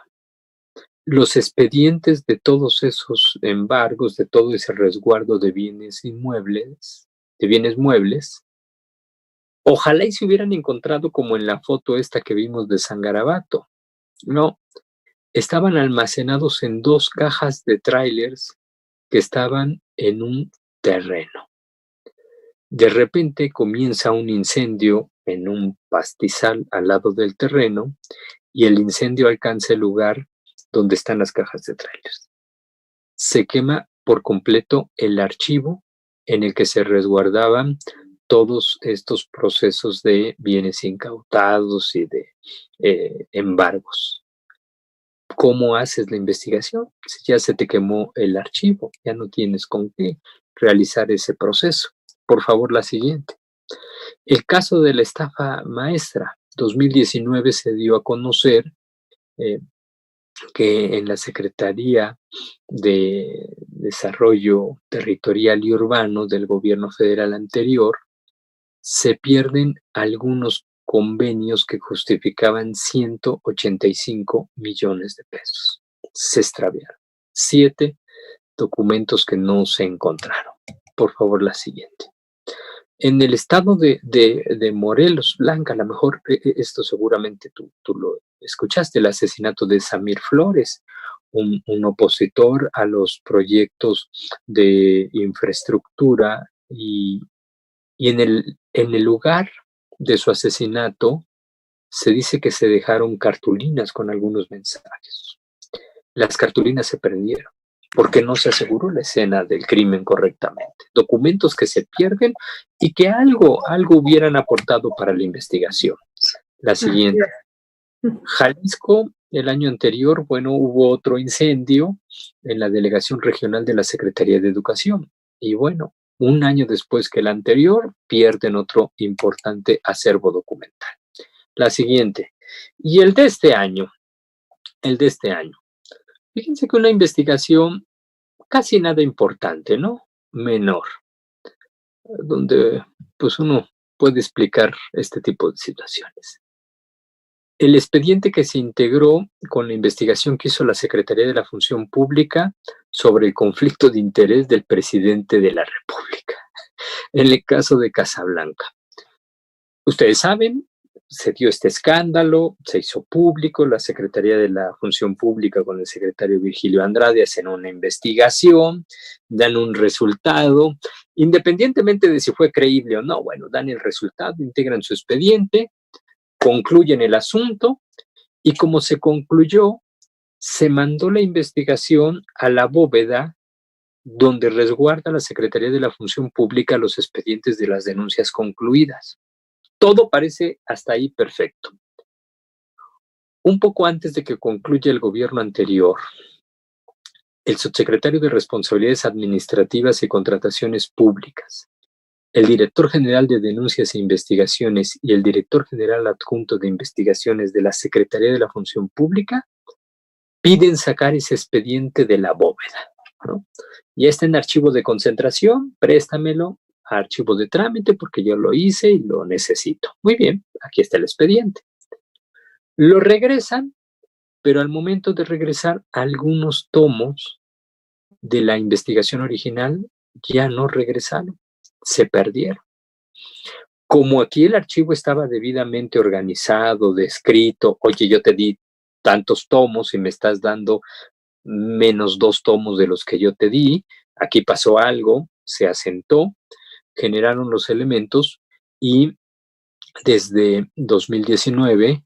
Los expedientes de todos esos embargos, de todo ese resguardo de bienes inmuebles, de bienes muebles, ojalá y se hubieran encontrado como en la foto esta que vimos de San Garabato. No, estaban almacenados en 2 cajas de tráilers que estaban en un terreno. De repente comienza un incendio en un pastizal al lado del terreno y el incendio alcanza el lugar donde están las cajas de trailers. Se quema por completo el archivo en el que se resguardaban todos estos procesos de bienes incautados y de embargos. ¿Cómo haces la investigación? Si ya se te quemó el archivo, ya no tienes con qué realizar ese proceso. Por favor, la siguiente. El caso de la estafa maestra. 2019 se dio a conocer que en la Secretaría de Desarrollo Territorial y Urbano del gobierno federal anterior se pierden algunos convenios que justificaban 185 millones de pesos. Se extraviaron. 7 documentos que no se encontraron. Por favor, la siguiente. En el estado de Morelos, Blanca, a lo mejor esto seguramente tú lo escuchaste, el asesinato de Samir Flores, un opositor a los proyectos de infraestructura y en el lugar de su asesinato se dice que se dejaron cartulinas con algunos mensajes. Las cartulinas se perdieron porque no se aseguró la escena del crimen correctamente. Documentos que se pierden y que algo hubieran aportado para la investigación. La siguiente. Jalisco, el año anterior, hubo otro incendio en la delegación regional de la Secretaría de Educación. Y bueno, un año después que el anterior, pierden otro importante acervo documental. La siguiente. Y el de este año. Fíjense que una investigación casi nada importante, ¿no? Menor, donde pues uno puede explicar este tipo de situaciones. El expediente que se integró con la investigación que hizo la Secretaría de la Función Pública sobre el conflicto de interés del presidente de la República, en el caso de Casablanca. Ustedes saben, se dio este escándalo, se hizo público, la Secretaría de la Función Pública con el secretario Virgilio Andrade hacen una investigación, dan un resultado, independientemente de si fue creíble o no, dan el resultado, integran su expediente, concluyen el asunto y como se concluyó, se mandó la investigación a la bóveda donde resguarda la Secretaría de la Función Pública los expedientes de las denuncias concluidas. Todo parece hasta ahí perfecto. Un poco antes de que concluya el gobierno anterior, el subsecretario de Responsabilidades Administrativas y Contrataciones Públicas, el director general de Denuncias e Investigaciones y el director general adjunto de Investigaciones de la Secretaría de la Función Pública piden sacar ese expediente de la bóveda, ¿no? Ya está en archivo de concentración, préstamelo a archivo de trámite porque yo lo hice y lo necesito. Muy bien, aquí está el expediente. Lo regresan pero al momento de regresar, algunos tomos de la investigación original ya no regresaron, se perdieron. Como aquí el archivo estaba debidamente organizado, descrito, oye, yo te di tantos tomos y me estás dando menos 2 tomos de los que yo te di, aquí pasó algo, se asentó, generaron los elementos y desde 2019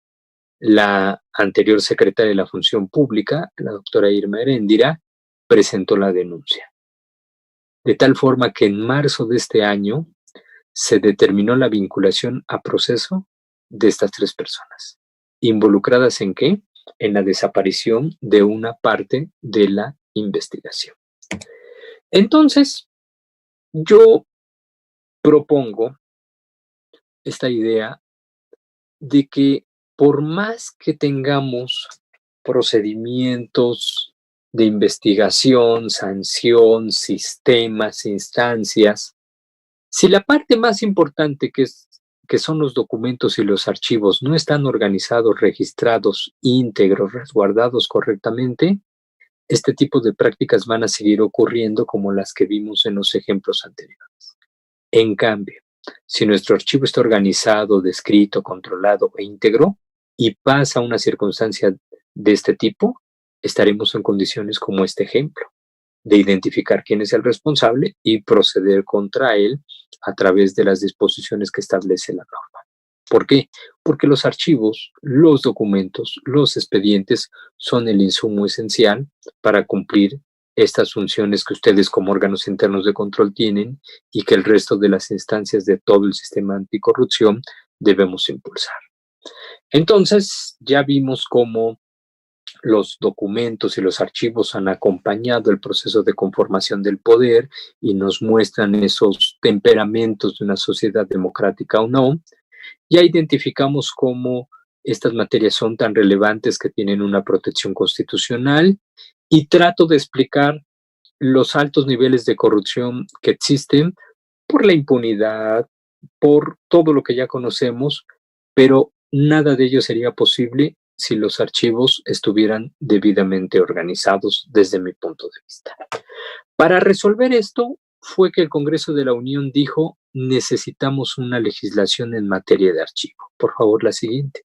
la anterior secretaria de la Función Pública, la doctora Irma Heréndira, presentó la denuncia. De tal forma que en marzo de este año se determinó la vinculación a proceso de estas 3 personas. ¿Involucradas en qué? En la desaparición de una parte de la investigación. Entonces, yo propongo esta idea de que por más que tengamos procedimientos de investigación, sanción, sistemas, instancias, si la parte más importante que son los documentos y los archivos no están organizados, registrados, íntegros, resguardados correctamente, este tipo de prácticas van a seguir ocurriendo como las que vimos en los ejemplos anteriores. En cambio, si nuestro archivo está organizado, descrito, controlado e íntegro y pasa una circunstancia de este tipo, estaremos en condiciones como este ejemplo, de identificar quién es el responsable y proceder contra él a través de las disposiciones que establece la norma. ¿Por qué? Porque los archivos, los documentos, los expedientes son el insumo esencial para cumplir estas funciones que ustedes como órganos internos de control tienen y que el resto de las instancias de todo el sistema anticorrupción debemos impulsar. Entonces, ya vimos cómo los documentos y los archivos han acompañado el proceso de conformación del poder y nos muestran esos temperamentos de una sociedad democrática o no. Ya identificamos cómo estas materias son tan relevantes que tienen una protección constitucional y trato de explicar los altos niveles de corrupción que existen por la impunidad, por todo lo que ya conocemos, pero nada de ello sería posible si los archivos estuvieran debidamente organizados desde mi punto de vista. Para resolver esto fue que el Congreso de la Unión dijo: necesitamos una legislación en materia de archivo. Por favor, la siguiente.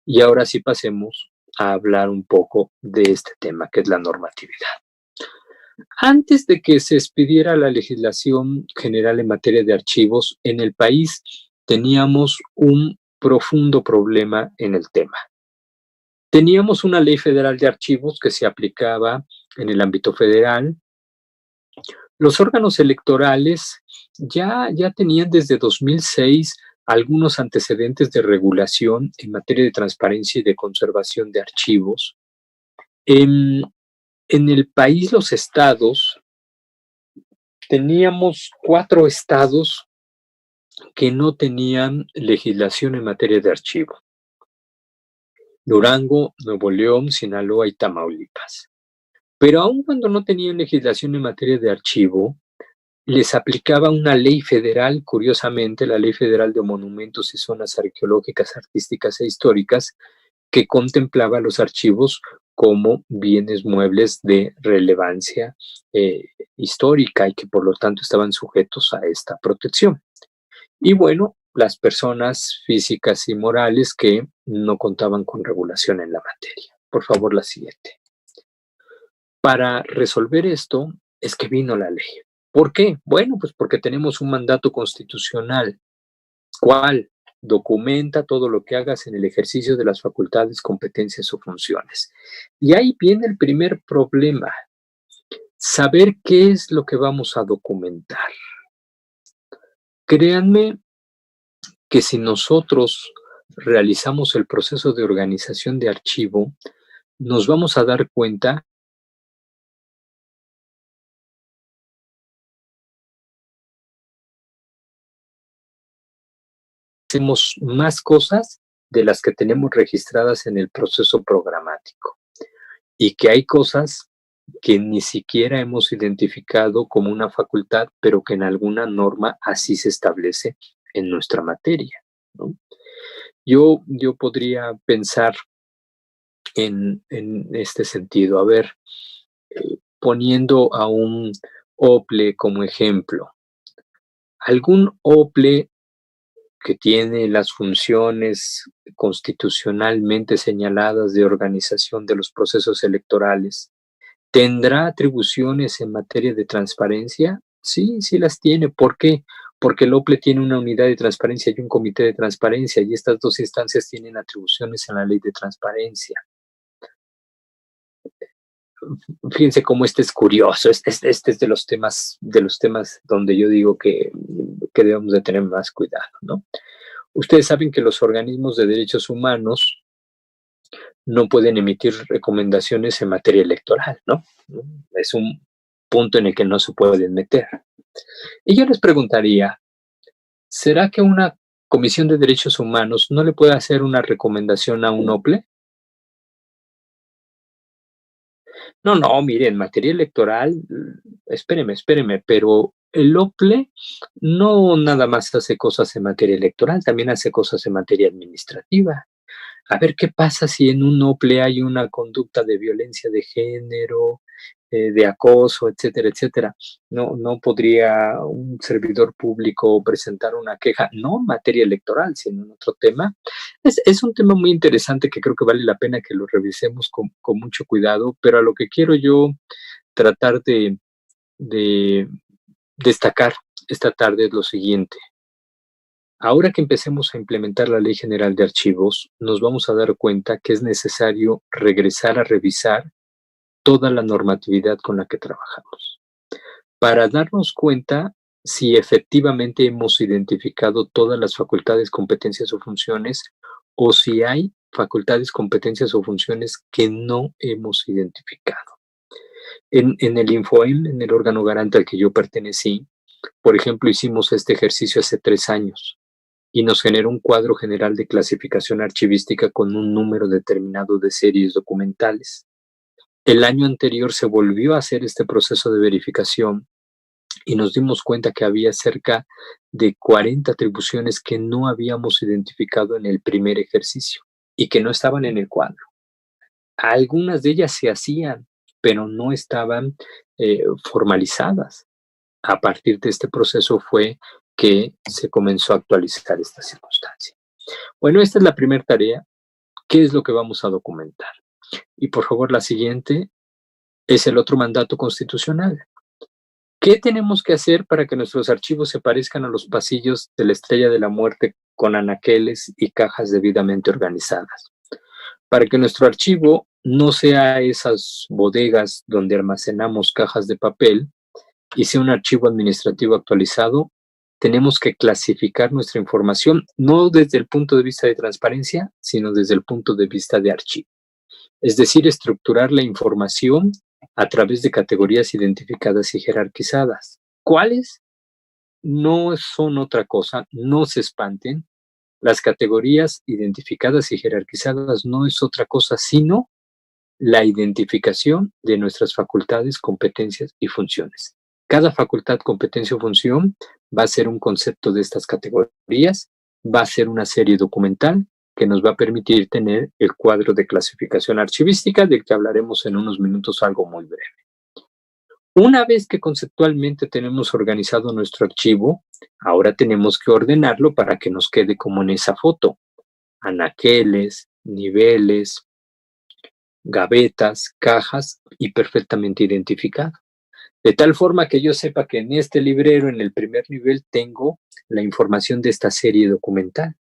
Y ahora sí pasemos a hablar un poco de este tema, que es la normatividad. Antes de que se expidiera la legislación general en materia de archivos, en el país teníamos un profundo problema en el tema. Teníamos una ley federal de archivos que se aplicaba en el ámbito federal. Los órganos electorales ya tenían desde 2006 algunos antecedentes de regulación en materia de transparencia y de conservación de archivos. En el país, los estados, teníamos 4 estados que no tenían legislación en materia de archivo: Durango, Nuevo León, Sinaloa y Tamaulipas. Pero aun cuando no tenían legislación en materia de archivo, les aplicaba una ley federal, curiosamente, la Ley Federal de Monumentos y Zonas Arqueológicas, Artísticas e Históricas, que contemplaba los archivos como bienes muebles de relevancia histórica y que por lo tanto estaban sujetos a esta protección. Y bueno, las personas físicas y morales que no contaban con regulación en la materia. Por favor, la siguiente. Para resolver esto es que vino la ley. ¿Por qué? Bueno, pues porque tenemos un mandato constitucional. ¿Cuál? Documenta todo lo que hagas en el ejercicio de las facultades, competencias o funciones. Y ahí viene el primer problema: saber qué es lo que vamos a documentar. Créanme que si nosotros realizamos el proceso de organización de archivo, nos vamos a dar cuenta que hacemos más cosas de las que tenemos registradas en el proceso programático y que hay cosas que ni siquiera hemos identificado como una facultad, pero que en alguna norma así se establece en nuestra materia, ¿no? Yo podría pensar en este sentido. A ver, poniendo a un OPLE como ejemplo, algún OPLE que tiene las funciones constitucionalmente señaladas de organización de los procesos electorales, ¿tendrá atribuciones en materia de transparencia? Sí, sí las tiene. ¿Por qué? Porque el OPLE tiene una unidad de transparencia y un comité de transparencia, y estas dos instancias tienen atribuciones en la ley de transparencia. Fíjense cómo este es curioso, este es de los temas donde yo digo que debemos de tener más cuidado, ¿no? Ustedes saben que los organismos de derechos humanos no pueden emitir recomendaciones en materia electoral, ¿no? Es un punto en el que no se pueden meter. Y yo les preguntaría, ¿será que una Comisión de Derechos Humanos no le puede hacer una recomendación a un OPLE? No, mire, en materia electoral, espéreme, pero el OPLE no nada más hace cosas en materia electoral, también hace cosas en materia administrativa. A ver qué pasa si en un OPLE hay una conducta de violencia de género, de acoso, etcétera, etcétera. No podría un servidor público presentar una queja, no en materia electoral, sino en otro tema. Es un tema muy interesante que creo que vale la pena que lo revisemos con mucho cuidado, pero a lo que quiero yo tratar de destacar esta tarde es lo siguiente. Ahora que empecemos a implementar la Ley General de Archivos, nos vamos a dar cuenta que es necesario regresar a revisar toda la normatividad con la que trabajamos, para darnos cuenta si efectivamente hemos identificado todas las facultades, competencias o funciones, o si hay facultades, competencias o funciones que no hemos identificado. En el InfoEM, en el órgano garante al que yo pertenecí, por ejemplo, hicimos este ejercicio hace 3 años y nos generó un cuadro general de clasificación archivística con un número determinado de series documentales. El año anterior se volvió a hacer este proceso de verificación y nos dimos cuenta que había cerca de 40 atribuciones que no habíamos identificado en el primer ejercicio y que no estaban en el cuadro. Algunas de ellas se hacían, pero no estaban formalizadas. A partir de este proceso fue que se comenzó a actualizar esta circunstancia. Bueno, esta es la primera tarea. ¿Qué es lo que vamos a documentar? Y por favor, la siguiente es el otro mandato constitucional. ¿Qué tenemos que hacer para que nuestros archivos se parezcan a los pasillos de la Estrella de la Muerte con anaqueles y cajas debidamente organizadas? Para que nuestro archivo no sea esas bodegas donde almacenamos cajas de papel y sea un archivo administrativo actualizado, tenemos que clasificar nuestra información no desde el punto de vista de transparencia, sino desde el punto de vista de archivo. Es decir, estructurar la información a través de categorías identificadas y jerarquizadas. ¿Cuáles? No son otra cosa, no se espanten. Las categorías identificadas y jerarquizadas no es otra cosa sino la identificación de nuestras facultades, competencias y funciones. Cada facultad, competencia o función va a ser un concepto de estas categorías, va a ser una serie documental que nos va a permitir tener el cuadro de clasificación archivística, del que hablaremos en unos minutos, algo muy breve. Una vez que conceptualmente tenemos organizado nuestro archivo, ahora tenemos que ordenarlo para que nos quede como en esa foto. Anaqueles, niveles, gavetas, cajas y perfectamente identificado. De tal forma que yo sepa que en este librero, en el primer nivel, tengo la información de esta serie documental.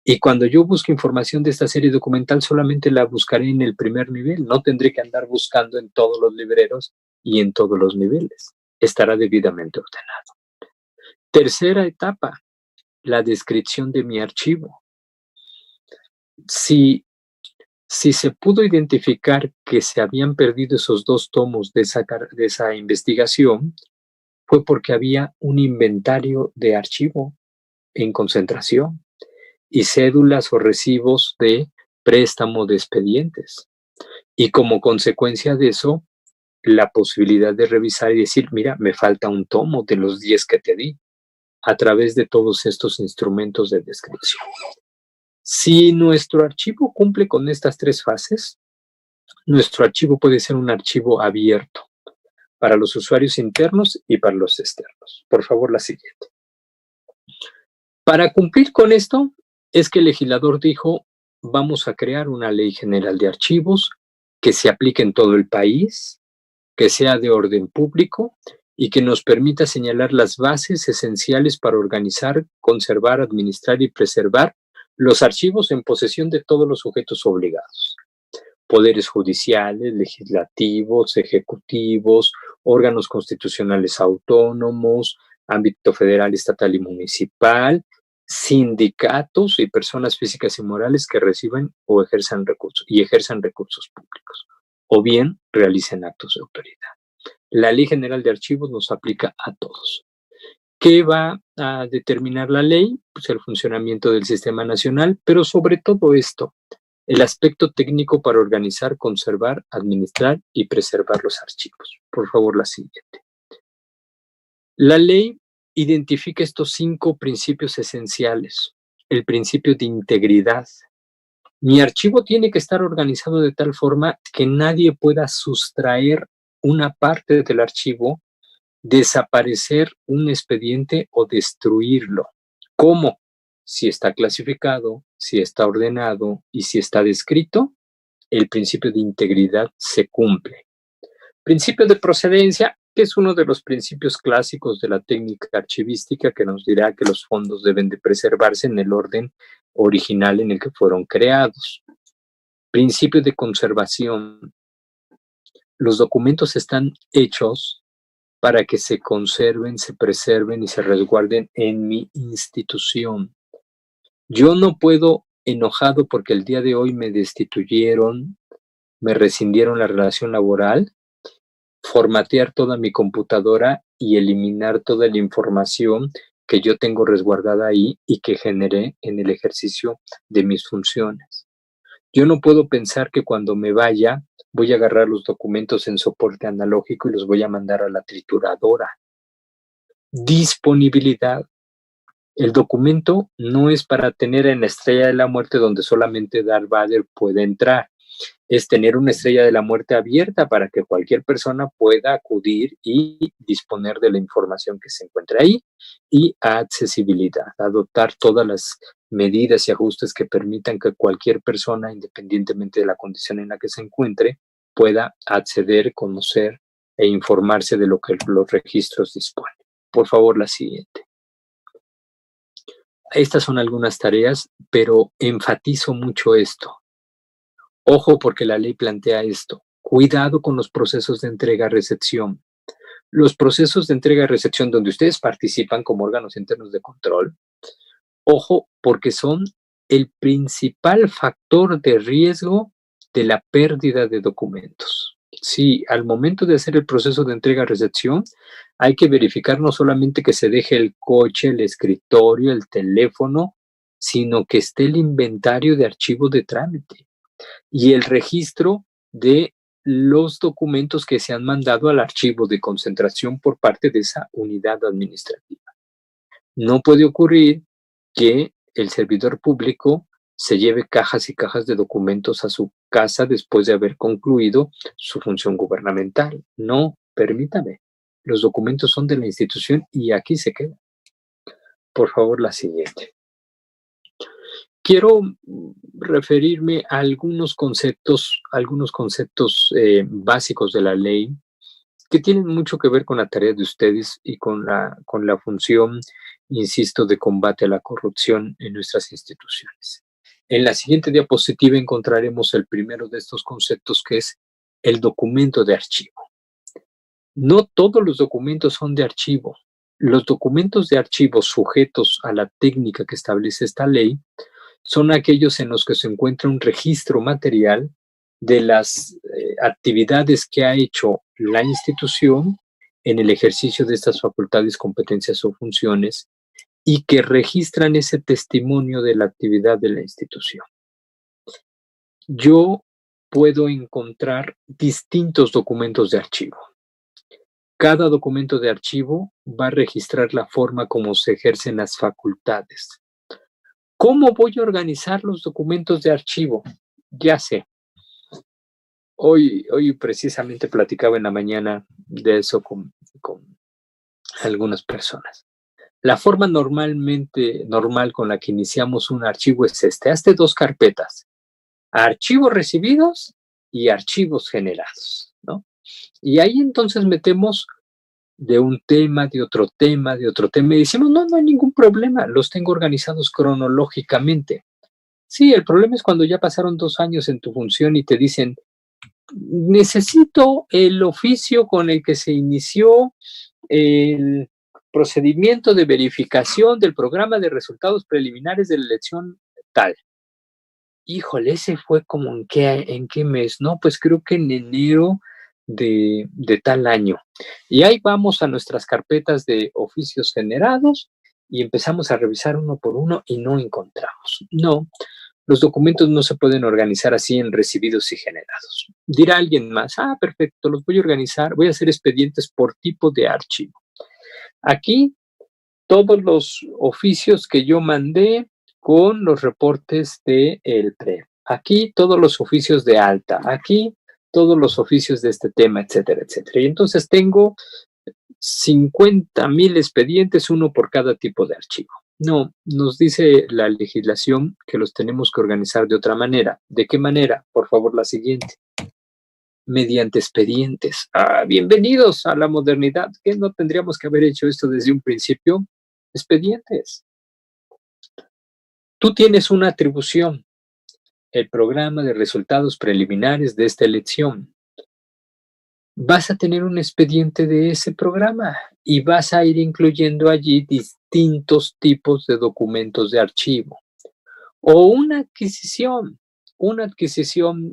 Y cuando yo busque información de esta serie documental, solamente la buscaré en el primer nivel. No tendré que andar buscando en todos los libreros y en todos los niveles. Estará debidamente ordenado. Tercera etapa, la descripción de mi archivo. Si se pudo identificar que se habían perdido esos 2 tomos de esa investigación, fue porque había un inventario de archivo en concentración y cédulas o recibos de préstamo de expedientes. Y como consecuencia de eso, la posibilidad de revisar y decir, mira, me falta un tomo de los 10 que te di, a través de todos estos instrumentos de descripción. Si nuestro archivo cumple con estas 3 fases, Nuestro archivo puede ser un archivo abierto para los usuarios internos y para los externos. Por favor, la siguiente. Para cumplir con esto, es que el legislador dijo, vamos a crear una ley general de archivos que se aplique en todo el país, que sea de orden público y que nos permita señalar las bases esenciales para organizar, conservar, administrar y preservar los archivos en posesión de todos los sujetos obligados. Poderes judiciales, legislativos, ejecutivos, órganos constitucionales autónomos, ámbito federal, estatal y municipal, sindicatos y personas físicas y morales que reciban o ejerzan recursos públicos, o bien realicen actos de autoridad. La Ley General de Archivos nos aplica a todos. ¿Qué va a determinar la ley? Pues el funcionamiento del sistema nacional, pero sobre todo esto, el aspecto técnico para organizar, conservar, administrar y preservar los archivos. Por favor, la siguiente. La ley identifica estos 5 principios esenciales. El principio de integridad. Mi archivo tiene que estar organizado de tal forma que nadie pueda sustraer una parte del archivo, desaparecer un expediente o destruirlo. ¿Cómo? Si está clasificado, si está ordenado y si está descrito, el principio de integridad se cumple. Principio de procedencia, que es uno de los principios clásicos de la técnica archivística que nos dirá que los fondos deben de preservarse en el orden original en el que fueron creados. Principio de conservación. Los documentos están hechos para que se conserven, se preserven y se resguarden en mi institución. Yo no puedo, enojado porque el día de hoy me destituyeron, me rescindieron la relación laboral, formatear toda mi computadora y eliminar toda la información que yo tengo resguardada ahí y que generé en el ejercicio de mis funciones. Yo no puedo pensar que cuando me vaya voy a agarrar los documentos en soporte analógico y los voy a mandar a la trituradora. Disponibilidad. El documento no es para tener en la Estrella de la Muerte donde solamente Darth Vader puede entrar. Es tener una Estrella de la Muerte abierta para que cualquier persona pueda acudir y disponer de la información que se encuentra ahí, y accesibilidad, adoptar todas las medidas y ajustes que permitan que cualquier persona, independientemente de la condición en la que se encuentre, pueda acceder, conocer e informarse de lo que los registros disponen. Por favor, la siguiente. Estas son algunas tareas, pero enfatizo mucho esto. Ojo, porque la ley plantea esto. Cuidado con los procesos de entrega-recepción. Los procesos de entrega-recepción donde ustedes participan como órganos internos de control, ojo, porque son el principal factor de riesgo de la pérdida de documentos. Sí, al momento de hacer el proceso de entrega-recepción, hay que verificar no solamente que se deje el coche, el escritorio, el teléfono, sino que esté el inventario de archivos de trámite y el registro de los documentos que se han mandado al archivo de concentración por parte de esa unidad administrativa. No puede ocurrir que el servidor público se lleve cajas y cajas de documentos a su casa después de haber concluido su función gubernamental. No, permítame. Los documentos son de la institución y aquí se quedan. Por favor, la siguiente. Quiero referirme a algunos conceptos básicos de la ley que tienen mucho que ver con la tarea de ustedes y con la función, insisto, de combate a la corrupción en nuestras instituciones. En la siguiente diapositiva encontraremos el primero de estos conceptos, que es el documento de archivo. No todos los documentos son de archivo. Los documentos de archivo sujetos a la técnica que establece esta ley son aquellos en los que se encuentra un registro material de las actividades que ha hecho la institución en el ejercicio de estas facultades, competencias o funciones y que registran ese testimonio de la actividad de la institución. Yo puedo encontrar distintos documentos de archivo. Cada documento de archivo va a registrar la forma como se ejercen las facultades. ¿Cómo voy a organizar los documentos de archivo? Ya sé. Hoy precisamente platicaba en la mañana de eso con algunas personas. La forma normal con la que iniciamos un archivo es hazte 2 carpetas, archivos recibidos y archivos generados, ¿no? Y ahí entonces metemos de un tema, de otro tema, y decimos, no hay ningún problema, los tengo organizados cronológicamente. Sí, el problema es cuando ya pasaron 2 años en tu función y te dicen, necesito el oficio con el que se inició el procedimiento de verificación del programa de resultados preliminares de la elección tal. Híjole, ese fue como en qué mes, ¿no? Pues creo que en enero de tal año. Y ahí vamos a nuestras carpetas de oficios generados y empezamos a revisar uno por uno y no encontramos. No, los documentos no se pueden organizar así en recibidos y generados. Dirá alguien más, perfecto, los voy a organizar, voy a hacer expedientes por tipo de archivo. Aquí, todos los oficios que yo mandé con los reportes del PRE. Aquí, todos los oficios de alta. Aquí, todos los oficios de este tema, etcétera, etcétera. Y entonces tengo 50,000 expedientes, uno por cada tipo de archivo. No, nos dice la legislación que los tenemos que organizar de otra manera. ¿De qué manera? Por favor, la siguiente. Mediante expedientes. Bienvenidos a la modernidad. ¿Qué no tendríamos que haber hecho esto desde un principio? Expedientes. Tú tienes una atribución, el programa de resultados preliminares de esta elección. Vas a tener un expediente de ese programa y vas a ir incluyendo allí distintos tipos de documentos de archivo. O una adquisición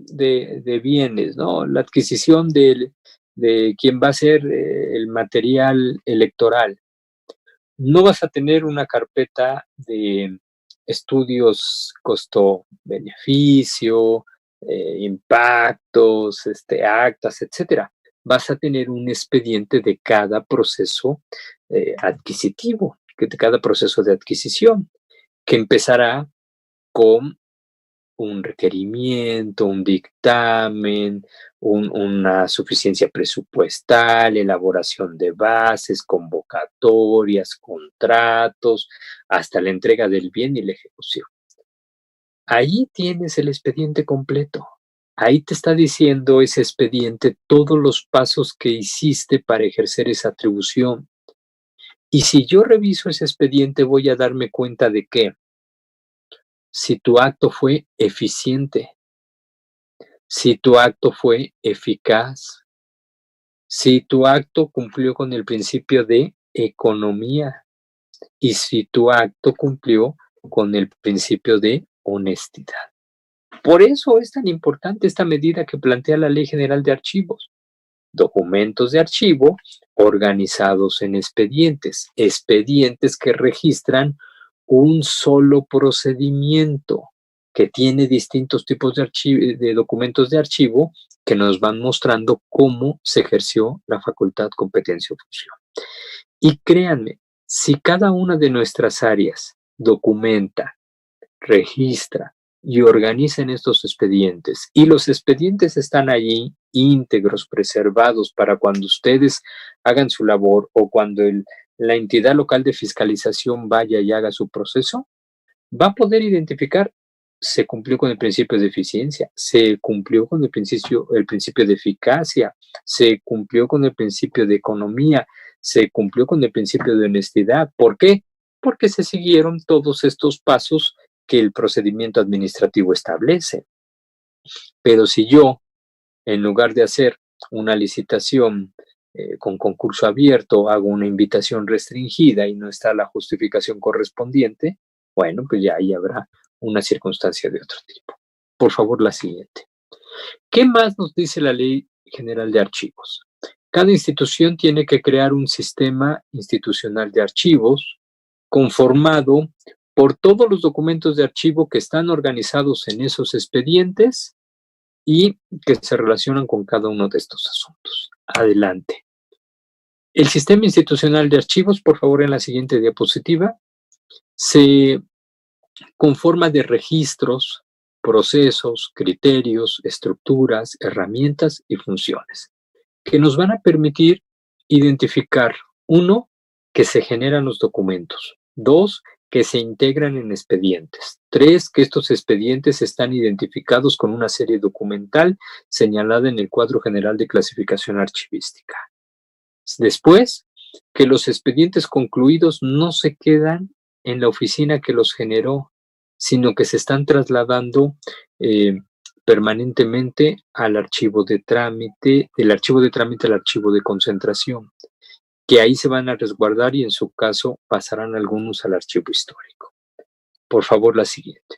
de bienes, ¿no? La adquisición de quien va a ser el material electoral. No vas a tener una carpeta de estudios costo-beneficio, impactos, actas, etcétera. Vas a tener un expediente de cada proceso adquisitivo, de cada proceso de adquisición, que empezará con un requerimiento, un dictamen, una suficiencia presupuestal, elaboración de bases, convocatorias, contratos, hasta la entrega del bien y la ejecución. Ahí tienes el expediente completo. Ahí te está diciendo ese expediente todos los pasos que hiciste para ejercer esa atribución. Y si yo reviso ese expediente, voy a darme cuenta de que si tu acto fue eficiente, si tu acto fue eficaz, si tu acto cumplió con el principio de economía y si tu acto cumplió con el principio de honestidad. Por eso es tan importante esta medida que plantea la Ley General de Archivos. Documentos de archivo organizados en expedientes, expedientes que registran un solo procedimiento que tiene distintos tipos de documentos de archivo que nos van mostrando cómo se ejerció la facultad, competencia o función. Y créanme, si cada una de nuestras áreas documenta, registra y organiza en estos expedientes, y los expedientes están allí íntegros, preservados para cuando ustedes hagan su labor o cuando la entidad local de fiscalización vaya y haga su proceso, va a poder identificar, se cumplió con el principio de eficiencia, se cumplió con el principio de eficacia, se cumplió con el principio de economía, se cumplió con el principio de honestidad. ¿Por qué? Porque se siguieron todos estos pasos que el procedimiento administrativo establece. Pero si yo, en lugar de hacer una licitación con concurso abierto, hago una invitación restringida y no está la justificación correspondiente, bueno, pues ya ahí habrá una circunstancia de otro tipo. Por favor, la siguiente. ¿Qué más nos dice la Ley General de Archivos? Cada institución tiene que crear un sistema institucional de archivos conformado por todos los documentos de archivo que están organizados en esos expedientes y que se relacionan con cada uno de estos asuntos. Adelante. El sistema institucional de archivos, por favor, en la siguiente diapositiva, se conforma de registros procesos, criterios, estructuras, herramientas y funciones que nos van a permitir identificar, 1, que se generan los documentos, 2, que se integran en expedientes, 3, que estos expedientes están identificados con una serie documental señalada en el cuadro general de clasificación archivística. Después, que los expedientes concluidos no se quedan en la oficina que los generó, sino que se están trasladando permanentemente al archivo de trámite, del archivo de trámite al archivo de concentración, que ahí se van a resguardar y en su caso pasarán algunos al archivo histórico. Por favor, la siguiente.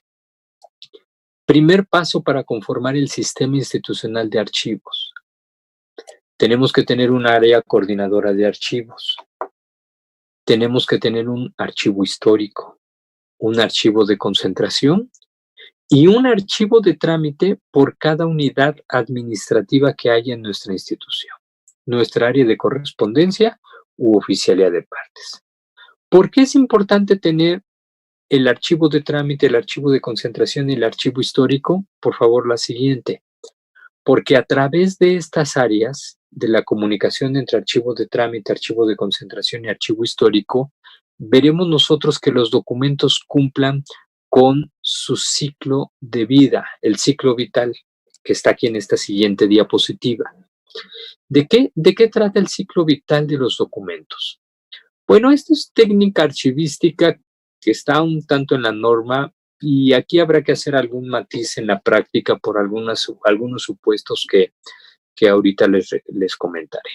Primer paso para conformar el sistema institucional de archivos. Tenemos que tener un área coordinadora de archivos. Tenemos que tener un archivo histórico, un archivo de concentración y un archivo de trámite por cada unidad administrativa que haya en nuestra institución, nuestra área de correspondencia u oficialía de partes. ¿Por qué es importante tener el archivo de trámite, el archivo de concentración y el archivo histórico? Por favor, la siguiente. Porque a través de estas áreas de la comunicación entre archivo de trámite, archivo de concentración y archivo histórico, veremos nosotros que los documentos cumplan con su ciclo de vida, el ciclo vital, que está aquí en esta siguiente diapositiva. ¿De qué trata el ciclo vital de los documentos? Bueno, esta es técnica archivística que está un tanto en la norma y aquí habrá que hacer algún matiz en la práctica por algunos supuestos que ahorita les comentaré.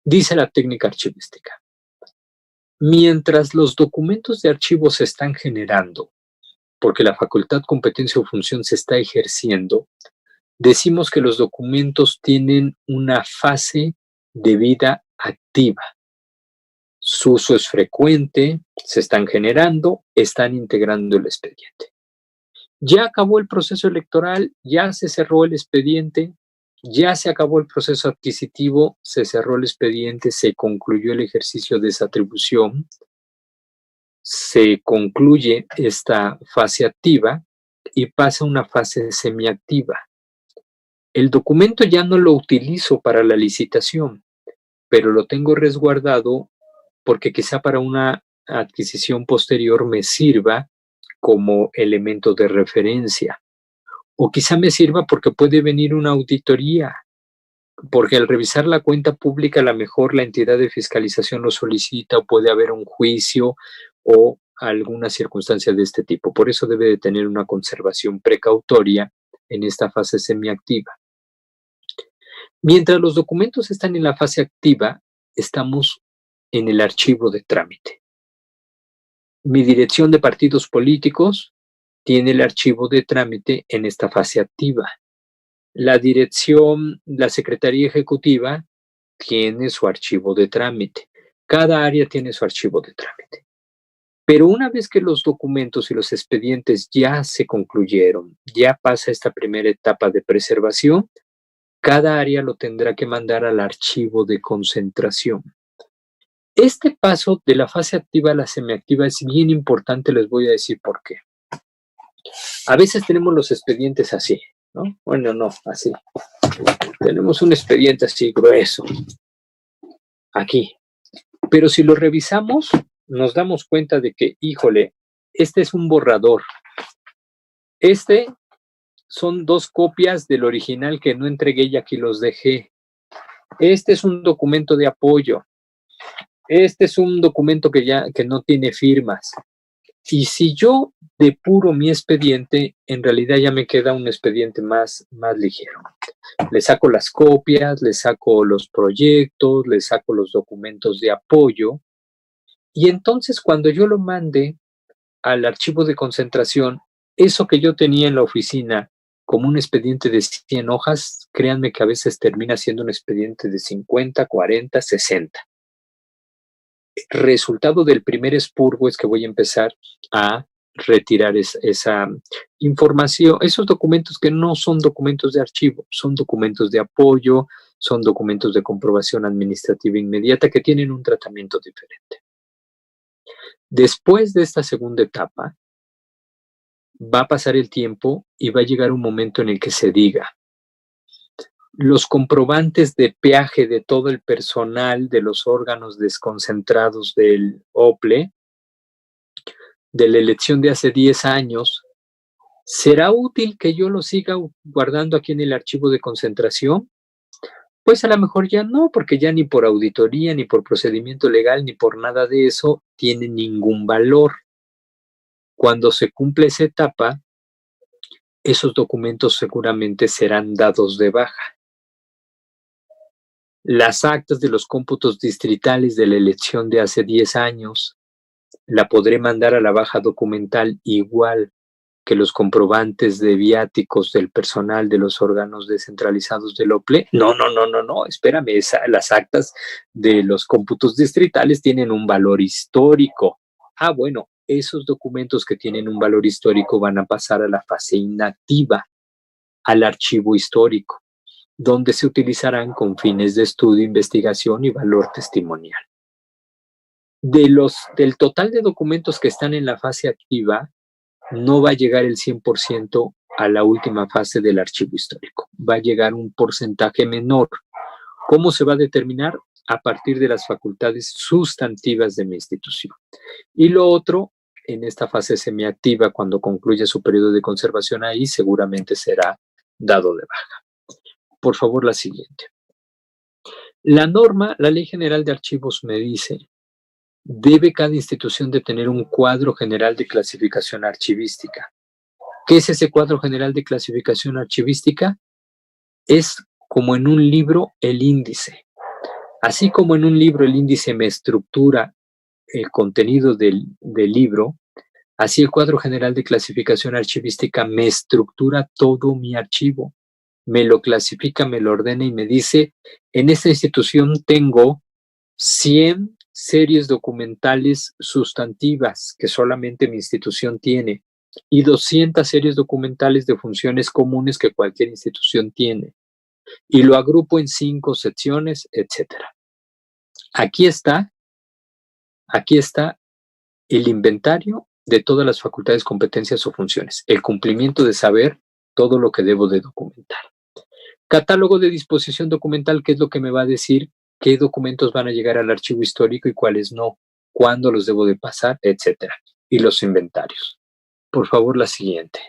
Dice la técnica archivística: mientras los documentos de archivo se están generando, porque la facultad, competencia o función se está ejerciendo, decimos que los documentos tienen una fase de vida activa. Su uso es frecuente, se están generando, están integrando el expediente. Ya acabó el proceso electoral, ya se cerró el expediente, ya se acabó el proceso adquisitivo, se cerró el expediente, se concluyó el ejercicio de esa atribución, se concluye esta fase activa y pasa a una fase semiactiva. El documento ya no lo utilizo para la licitación, pero lo tengo resguardado porque quizá para una adquisición posterior me sirva como elemento de referencia. O quizá me sirva porque puede venir una auditoría, porque al revisar la cuenta pública a lo mejor la entidad de fiscalización lo solicita o puede haber un juicio o alguna circunstancia de este tipo. Por eso debe de tener una conservación precautoria en esta fase semiactiva. Mientras los documentos están en la fase activa, estamos en el archivo de trámite. Mi dirección de partidos políticos tiene el archivo de trámite en esta fase activa. La dirección, la Secretaría Ejecutiva tiene su archivo de trámite. Cada área tiene su archivo de trámite. Pero una vez que los documentos y los expedientes ya se concluyeron, ya pasa esta primera etapa de preservación, cada área lo tendrá que mandar al archivo de concentración. Este paso de la fase activa a la semiactiva es bien importante, les voy a decir por qué. A veces tenemos los expedientes así, ¿no? Bueno, no, así. Tenemos un expediente así grueso, aquí. Pero si lo revisamos, nos damos cuenta de que, híjole, este es un borrador. Este son 2 copias del original que no entregué y aquí los dejé. Este es un documento de apoyo. Este es un documento que no tiene firmas. Y si yo depuro mi expediente, en realidad ya me queda un expediente más ligero. Le saco las copias, le saco los proyectos, le saco los documentos de apoyo. Y entonces cuando yo lo mande al archivo de concentración, eso que yo tenía en la oficina como un expediente de 100 hojas, créanme que a veces termina siendo un expediente de 50, 40, 60. Resultado del primer expurgo es que voy a empezar a retirar esa información, esos documentos que no son documentos de archivo, son documentos de apoyo, son documentos de comprobación administrativa inmediata que tienen un tratamiento diferente. Después de esta segunda etapa, va a pasar el tiempo y va a llegar un momento en el que se diga: los comprobantes de peaje de todo el personal de los órganos desconcentrados del OPLE, de la elección de hace 10 años, ¿será útil que yo lo siga guardando aquí en el archivo de concentración? Pues a lo mejor ya no, porque ya ni por auditoría, ni por procedimiento legal, ni por nada de eso tiene ningún valor. Cuando se cumple esa etapa, esos documentos seguramente serán dados de baja. Las actas de los cómputos distritales de la elección de hace 10 años la podré mandar a la baja documental igual que los comprobantes de viáticos del personal de los órganos descentralizados del OPLE. No, espérame, las actas de los cómputos distritales tienen un valor histórico. Ah, bueno, esos documentos que tienen un valor histórico van a pasar a la fase inactiva, al archivo histórico, donde se utilizarán con fines de estudio, investigación y valor testimonial. Del total de documentos que están en la fase activa, no va a llegar el 100% a la última fase del archivo histórico. Va a llegar un porcentaje menor. ¿Cómo se va a determinar? A partir de las facultades sustantivas de mi institución. Y lo otro, en esta fase semiactiva, cuando concluya su periodo de conservación ahí, seguramente será dado de baja. Por favor, la siguiente. La norma, la Ley General de Archivos me dice: debe cada institución de tener un cuadro general de clasificación archivística. ¿Qué es ese cuadro general de clasificación archivística? Es como en un libro el índice. Así como en un libro el índice me estructura el contenido del libro, así el cuadro general de clasificación archivística me estructura todo mi archivo. Me lo clasifica, me lo ordena y me dice: en esta institución tengo 100 series documentales sustantivas que solamente mi institución tiene y 200 series documentales de funciones comunes que cualquier institución tiene. Y lo agrupo en 5 secciones, etc. Aquí está el inventario de todas las facultades, competencias o funciones, el cumplimiento de saber todo lo que debo de documentar. Catálogo de disposición documental, ¿qué es lo que me va a decir qué documentos van a llegar al archivo histórico y cuáles no, cuándo los debo de pasar, etcétera? Y los inventarios. Por favor, la siguiente.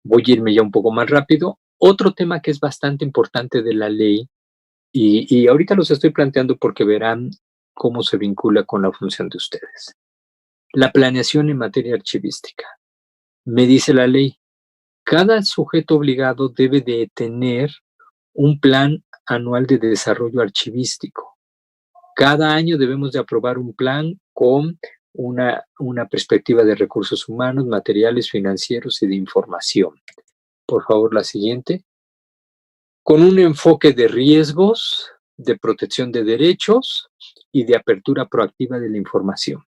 Voy a irme ya un poco más rápido. Otro tema que es bastante importante de la ley, y ahorita los estoy planteando porque verán cómo se vincula con la función de ustedes. La planeación en materia archivística. Me dice la ley: cada sujeto obligado debe de tener un plan anual de desarrollo archivístico. Cada año debemos de aprobar un plan con una perspectiva de recursos humanos, materiales, financieros y de información. Por favor, la siguiente. Con un enfoque de riesgos, de protección de derechos y de apertura proactiva de la información.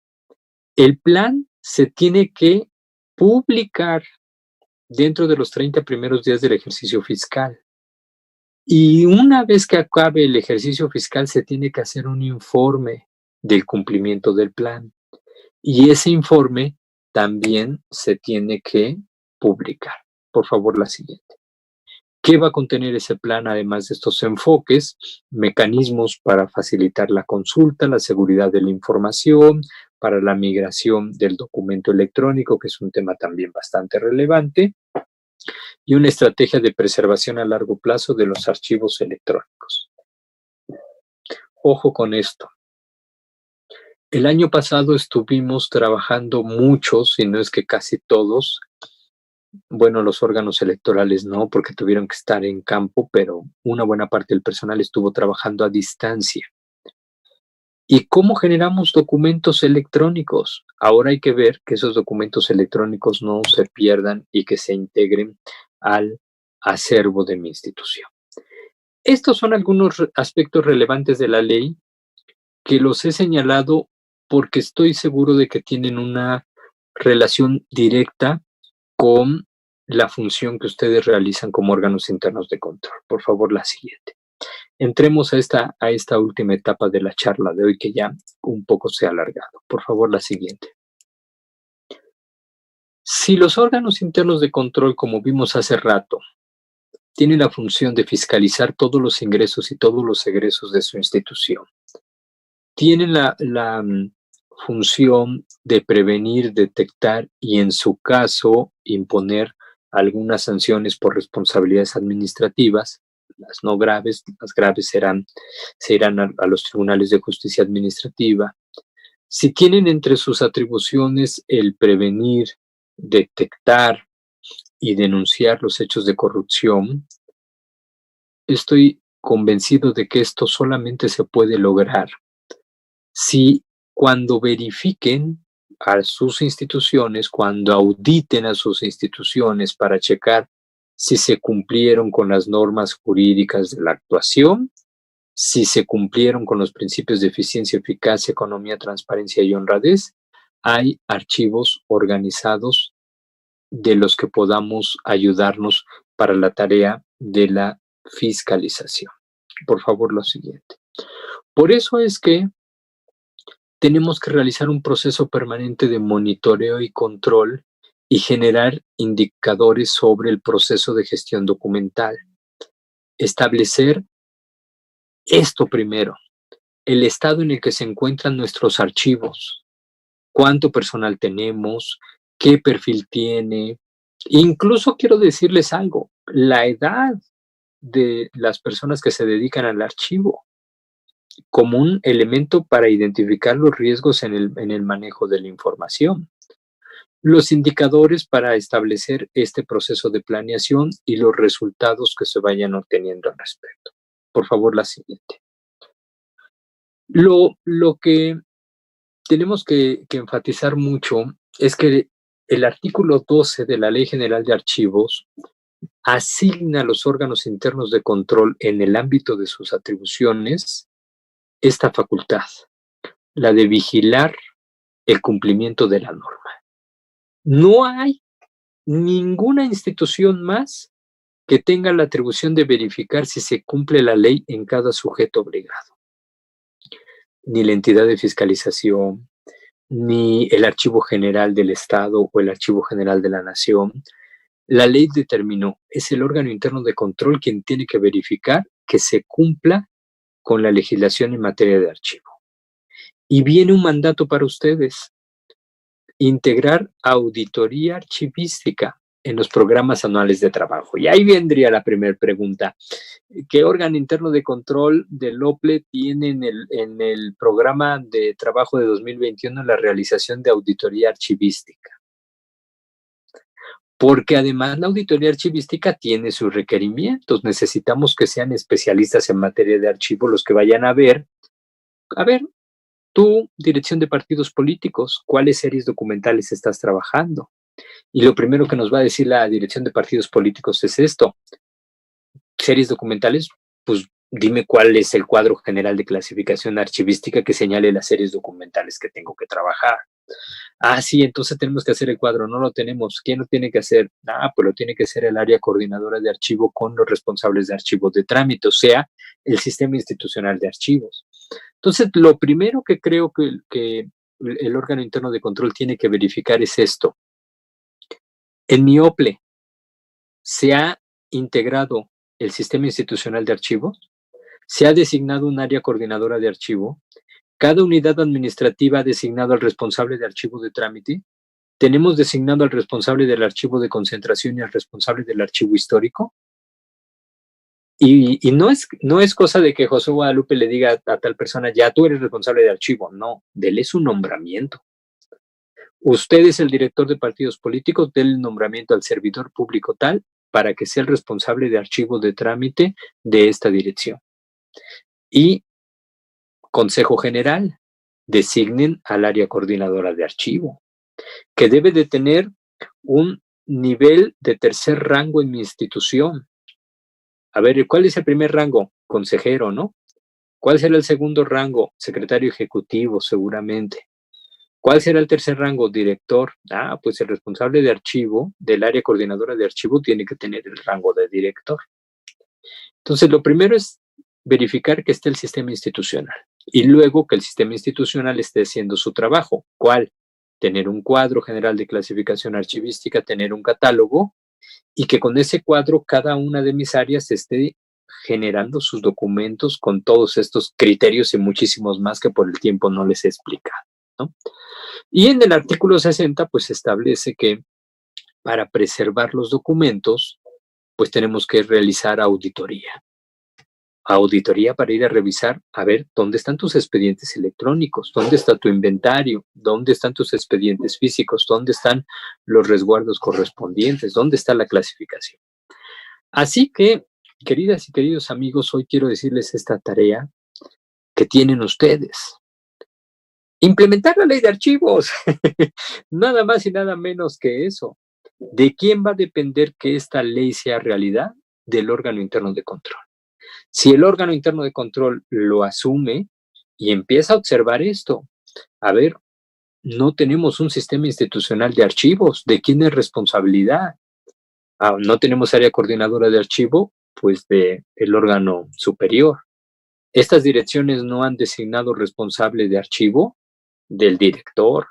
El plan se tiene que publicar dentro de los 30 primeros días del ejercicio fiscal. Y una vez que acabe el ejercicio fiscal, se tiene que hacer un informe del cumplimiento del plan. Y ese informe también se tiene que publicar. Por favor, la siguiente. ¿Qué va a contener ese plan, además de estos enfoques? Mecanismos para facilitar la consulta, la seguridad de la información, para la migración del documento electrónico, que es un tema también bastante relevante, y una estrategia de preservación a largo plazo de los archivos electrónicos. Ojo con esto. El año pasado estuvimos trabajando muchos, si no es que casi todos, bueno, los órganos electorales no, porque tuvieron que estar en campo, pero una buena parte del personal estuvo trabajando a distancia. ¿Y cómo generamos documentos electrónicos? Ahora hay que ver que esos documentos electrónicos no se pierdan y que se integren al acervo de mi institución. Estos son algunos aspectos relevantes de la ley que los he señalado porque estoy seguro de que tienen una relación directa con la función que ustedes realizan como órganos internos de control. Por favor, la siguiente. Entremos a esta última etapa de la charla de hoy, que ya un poco se ha alargado. Por favor, la siguiente. Si los órganos internos de control, como vimos hace rato, tienen la función de fiscalizar todos los ingresos y todos los egresos de su institución, tienen la función de prevenir, detectar y, en su caso, imponer algunas sanciones por responsabilidades administrativas, las no graves, las graves se irán a los tribunales de justicia administrativa. Si tienen entre sus atribuciones el prevenir, detectar y denunciar los hechos de corrupción, estoy convencido de que esto solamente se puede lograr si, cuando verifiquen a sus instituciones, cuando auditen a sus instituciones para checar si se cumplieron con las normas jurídicas de la actuación, si se cumplieron con los principios de eficiencia, eficacia, economía, transparencia y honradez, hay archivos organizados de los que podamos ayudarnos para la tarea de la fiscalización. Por favor, lo siguiente. Por eso es que tenemos que realizar un proceso permanente de monitoreo y control y generar indicadores sobre el proceso de gestión documental. Establecer esto primero, el estado en el que se encuentran nuestros archivos, cuánto personal tenemos, qué perfil tiene. Incluso quiero decirles algo, la edad de las personas que se dedican al archivo, como un elemento para identificar los riesgos en el manejo de la información. Los indicadores para establecer este proceso de planeación y los resultados que se vayan obteniendo al respecto. Por favor, la siguiente. Lo que tenemos que enfatizar mucho es que el artículo 12 de la Ley General de Archivos asigna a los órganos internos de control en el ámbito de sus atribuciones esta facultad, la de vigilar el cumplimiento de la norma. No hay ninguna institución más que tenga la atribución de verificar si se cumple la ley en cada sujeto obligado. Ni la entidad de fiscalización, ni el Archivo General del Estado o el Archivo General de la Nación. La ley determinó, es el órgano interno de control quien tiene que verificar que se cumpla con la legislación en materia de archivo. Y viene un mandato para ustedes, integrar auditoría archivística en los programas anuales de trabajo. Y ahí vendría la primera pregunta. ¿Qué órgano interno de control del OPLE tiene en el programa de trabajo de 2021 la realización de auditoría archivística? Porque además la auditoría archivística tiene sus requerimientos. Necesitamos que sean especialistas en materia de archivo los que vayan a ver, tú, dirección de partidos políticos, ¿cuáles series documentales estás trabajando? Y lo primero que nos va a decir la dirección de partidos políticos es esto. Series documentales, pues dime cuál es el cuadro general de clasificación archivística que señale las series documentales que tengo que trabajar. Ah, sí, entonces tenemos que hacer el cuadro, no lo tenemos. ¿Quién lo tiene que hacer? Pues lo tiene que hacer el área coordinadora de archivo con los responsables de archivos de trámite, o sea, el sistema institucional de archivos. Entonces, lo primero que creo que el órgano interno de control tiene que verificar es esto. En mi OPLE, ¿se ha integrado el sistema institucional de archivos? ¿Se ha designado un área coordinadora de archivo? ¿Cada unidad administrativa ha designado al responsable de archivo de trámite? ¿Tenemos designado al responsable del archivo de concentración y al responsable del archivo histórico? Y no es cosa de que José Guadalupe le diga a tal persona, ya tú eres responsable de archivo. No, déle su nombramiento. Usted es el director de partidos políticos, déle el nombramiento al servidor público tal para que sea el responsable de archivo de trámite de esta dirección. Y Consejo General, designen al área coordinadora de archivo, que debe de tener un nivel de tercer rango en mi institución. A ver, ¿cuál es el primer rango? Consejero, ¿no? ¿Cuál será el segundo rango? Secretario ejecutivo, seguramente. ¿Cuál será el tercer rango? Director. Pues el responsable de archivo, del área coordinadora de archivo, tiene que tener el rango de director. Entonces, lo primero es verificar que esté el sistema institucional y luego que el sistema institucional esté haciendo su trabajo. ¿Cuál? tener un cuadro general de clasificación archivística, tener un catálogo, y que con ese cuadro cada una de mis áreas esté generando sus documentos con todos estos criterios y muchísimos más que por el tiempo no les he explicado, ¿no? Y en el artículo 60, pues establece que para preservar los documentos, pues tenemos que realizar auditoría. Auditoría para ir a revisar, a ver, ¿dónde están tus expedientes electrónicos? ¿Dónde está tu inventario? ¿Dónde están tus expedientes físicos? ¿Dónde están los resguardos correspondientes? ¿Dónde está la clasificación? Así que, queridas y queridos amigos, hoy quiero decirles esta tarea que tienen ustedes. Implementar la ley de archivos. Nada más y nada menos que eso. ¿De quién va a depender que esta ley sea realidad? Del órgano interno de control. Si el órgano interno de control lo asume y empieza a observar esto, a ver, no tenemos un sistema institucional de archivos, ¿de quién es responsabilidad? No tenemos área coordinadora de archivo, pues del órgano superior. Estas direcciones no han designado responsable de archivo, del director.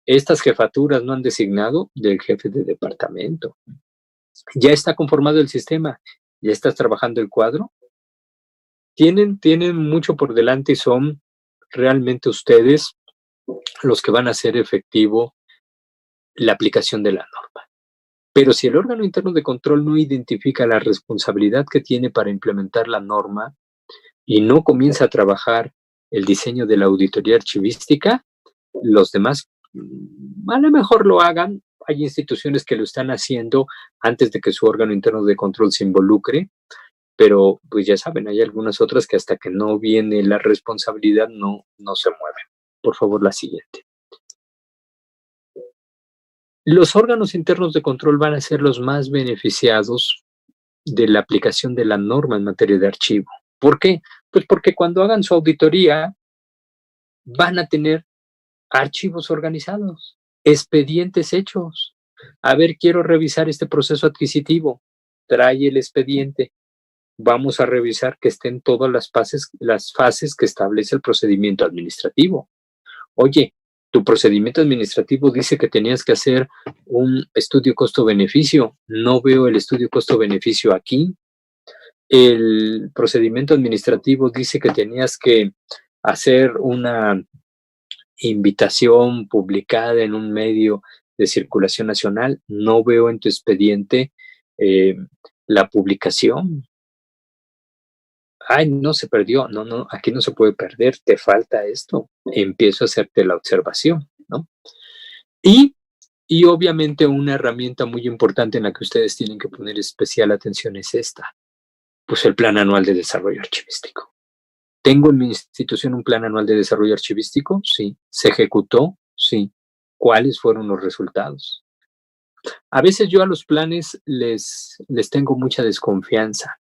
Estas jefaturas no han designado del jefe de departamento. Ya está conformado el sistema, ya estás trabajando el cuadro. Tienen mucho por delante y son realmente ustedes los que van a hacer efectivo la aplicación de la norma. Pero si el órgano interno de control no identifica la responsabilidad que tiene para implementar la norma y no comienza a trabajar el diseño de la auditoría archivística, los demás a lo mejor lo hagan. Hay instituciones que lo están haciendo antes de que su órgano interno de control se involucre, pero pues ya saben, hay algunas otras que hasta que no viene la responsabilidad no se mueven. Por favor, la siguiente. Los órganos internos de control van a ser los más beneficiados de la aplicación de la norma en materia de archivo. ¿Por qué? Pues porque cuando hagan su auditoría van a tener archivos organizados, expedientes hechos. A ver, quiero revisar este proceso adquisitivo. Trae el expediente. Vamos a revisar que estén todas las fases que establece el procedimiento administrativo. Oye, tu procedimiento administrativo dice que tenías que hacer un estudio costo-beneficio. No veo el estudio costo-beneficio aquí. El procedimiento administrativo dice que tenías que hacer una invitación publicada en un medio de circulación nacional. No veo en tu expediente la publicación. Ay, no se perdió. No, aquí no se puede perder. Te falta esto. Empiezo a hacerte la observación, ¿no? Y obviamente una herramienta muy importante en la que ustedes tienen que poner especial atención es esta. Pues el Plan Anual de Desarrollo Archivístico. ¿Tengo en mi institución un Plan Anual de Desarrollo Archivístico? Sí. ¿Se ejecutó? Sí. ¿Cuáles fueron los resultados? A veces yo a los planes les tengo mucha desconfianza.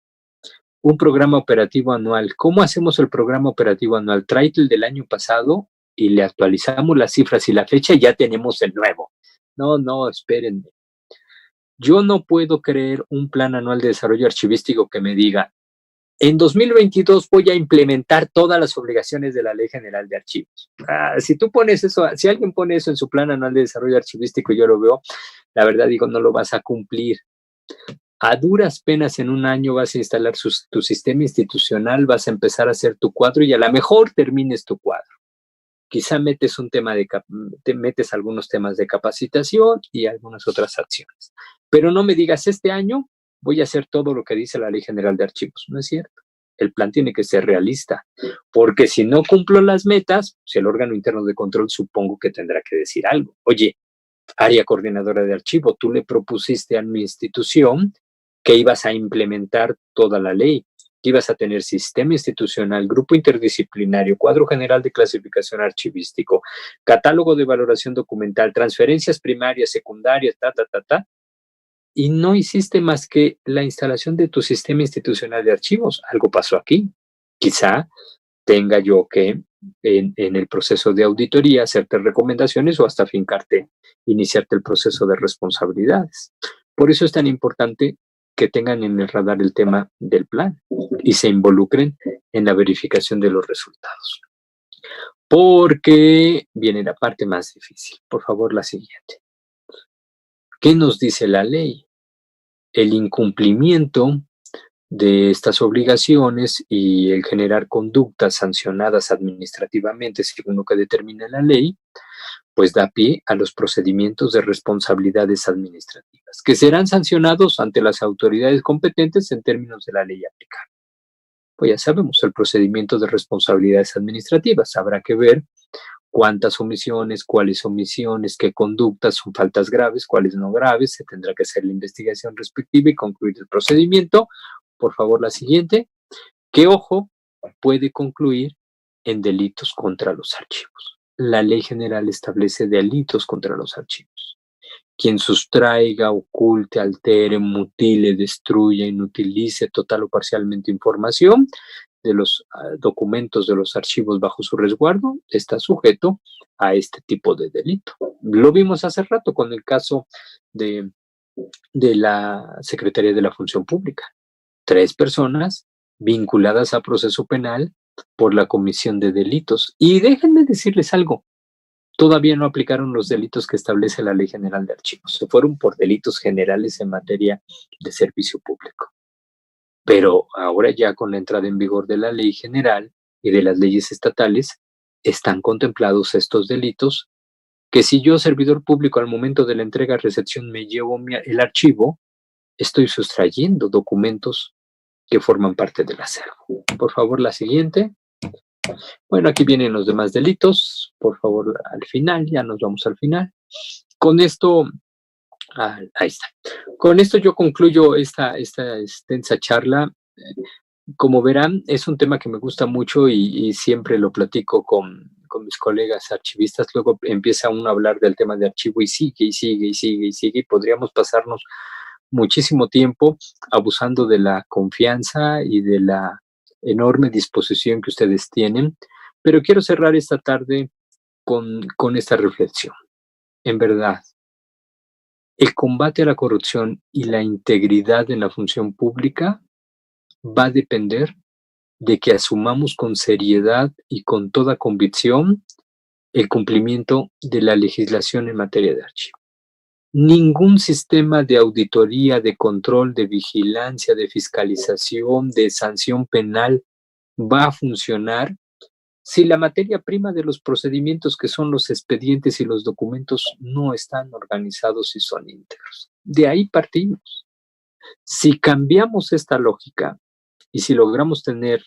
Un programa operativo anual. ¿Cómo hacemos el programa operativo anual? Trae el del año pasado y le actualizamos las cifras y la fecha y ya tenemos el nuevo. No, espérenme. Yo no puedo creer un plan anual de desarrollo archivístico que me diga, en 2022 voy a implementar todas las obligaciones de la Ley General de Archivos. Si tú pones eso, si alguien pone eso en su plan anual de desarrollo archivístico y yo lo veo, la verdad digo, no lo vas a cumplir. A duras penas en un año vas a instalar tu sistema institucional, vas a empezar a hacer tu cuadro y a lo mejor termines tu cuadro. Quizá metes metes algunos temas de capacitación y algunas otras acciones. Pero no me digas, este año voy a hacer todo lo que dice la Ley General de Archivos. No es cierto. El plan tiene que ser realista, porque si no cumplo las metas, si el órgano interno de control supongo que tendrá que decir algo. Oye, área coordinadora de archivo, tú le propusiste a mi institución que ibas a implementar toda la ley, que ibas a tener sistema institucional, grupo interdisciplinario, cuadro general de clasificación archivístico, catálogo de valoración documental, transferencias primarias, secundarias, y no hiciste más que la instalación de tu sistema institucional de archivos. Algo pasó aquí. Quizá tenga yo que en el proceso de auditoría hacerte recomendaciones o hasta iniciarte el proceso de responsabilidades. Por eso es tan importante que tengan en el radar el tema del plan y se involucren en la verificación de los resultados. porque viene la parte más difícil. Por favor, la siguiente. ¿Qué nos dice la ley? El incumplimiento de estas obligaciones y el generar conductas sancionadas administrativamente según lo que determina la ley, pues da pie a los procedimientos de responsabilidades administrativas, que serán sancionados ante las autoridades competentes en términos de la ley aplicable. Pues ya sabemos, el procedimiento de responsabilidades administrativas. Habrá que ver cuántas omisiones, cuáles omisiones, qué conductas son faltas graves, cuáles no graves. Se tendrá que hacer la investigación respectiva y concluir el procedimiento. Por favor, la siguiente. Que, ojo, puede concluir en delitos contra los archivos. La ley general establece delitos contra los archivos. Quien sustraiga, oculte, altere, mutile, destruya, inutilice total o parcialmente información de los documentos de los archivos bajo su resguardo está sujeto a este tipo de delito. Lo vimos hace rato con el caso de la Secretaría de la Función Pública. 3 personas vinculadas a proceso penal por la comisión de delitos. Y déjenme decirles algo. Todavía no aplicaron los delitos que establece la Ley General de Archivos. Se fueron por delitos generales en materia de servicio público. Pero ahora ya con la entrada en vigor de la Ley General y de las leyes estatales, están contemplados estos delitos que si yo, servidor público, al momento de la entrega-recepción me llevo el archivo, estoy sustrayendo documentos que forman parte del acervo. Por favor, la siguiente. Bueno, aquí vienen los demás delitos. Por favor, al final, ya nos vamos al final. Con esto, ahí está. Con esto yo concluyo esta extensa charla. Como verán, es un tema que me gusta mucho y siempre lo platico con mis colegas archivistas. Luego empieza uno a hablar del tema de archivo y sigue, y sigue, y sigue, y sigue. Y podríamos pasarnos muchísimo tiempo abusando de la confianza y de la enorme disposición que ustedes tienen, pero quiero cerrar esta tarde con esta reflexión. En verdad, el combate a la corrupción y la integridad en la función pública va a depender de que asumamos con seriedad y con toda convicción el cumplimiento de la legislación en materia de archivo. Ningún sistema de auditoría, de control, de vigilancia, de fiscalización, de sanción penal va a funcionar si la materia prima de los procedimientos, que son los expedientes y los documentos, no están organizados y son íntegros. De ahí partimos. Si cambiamos esta lógica y si logramos tener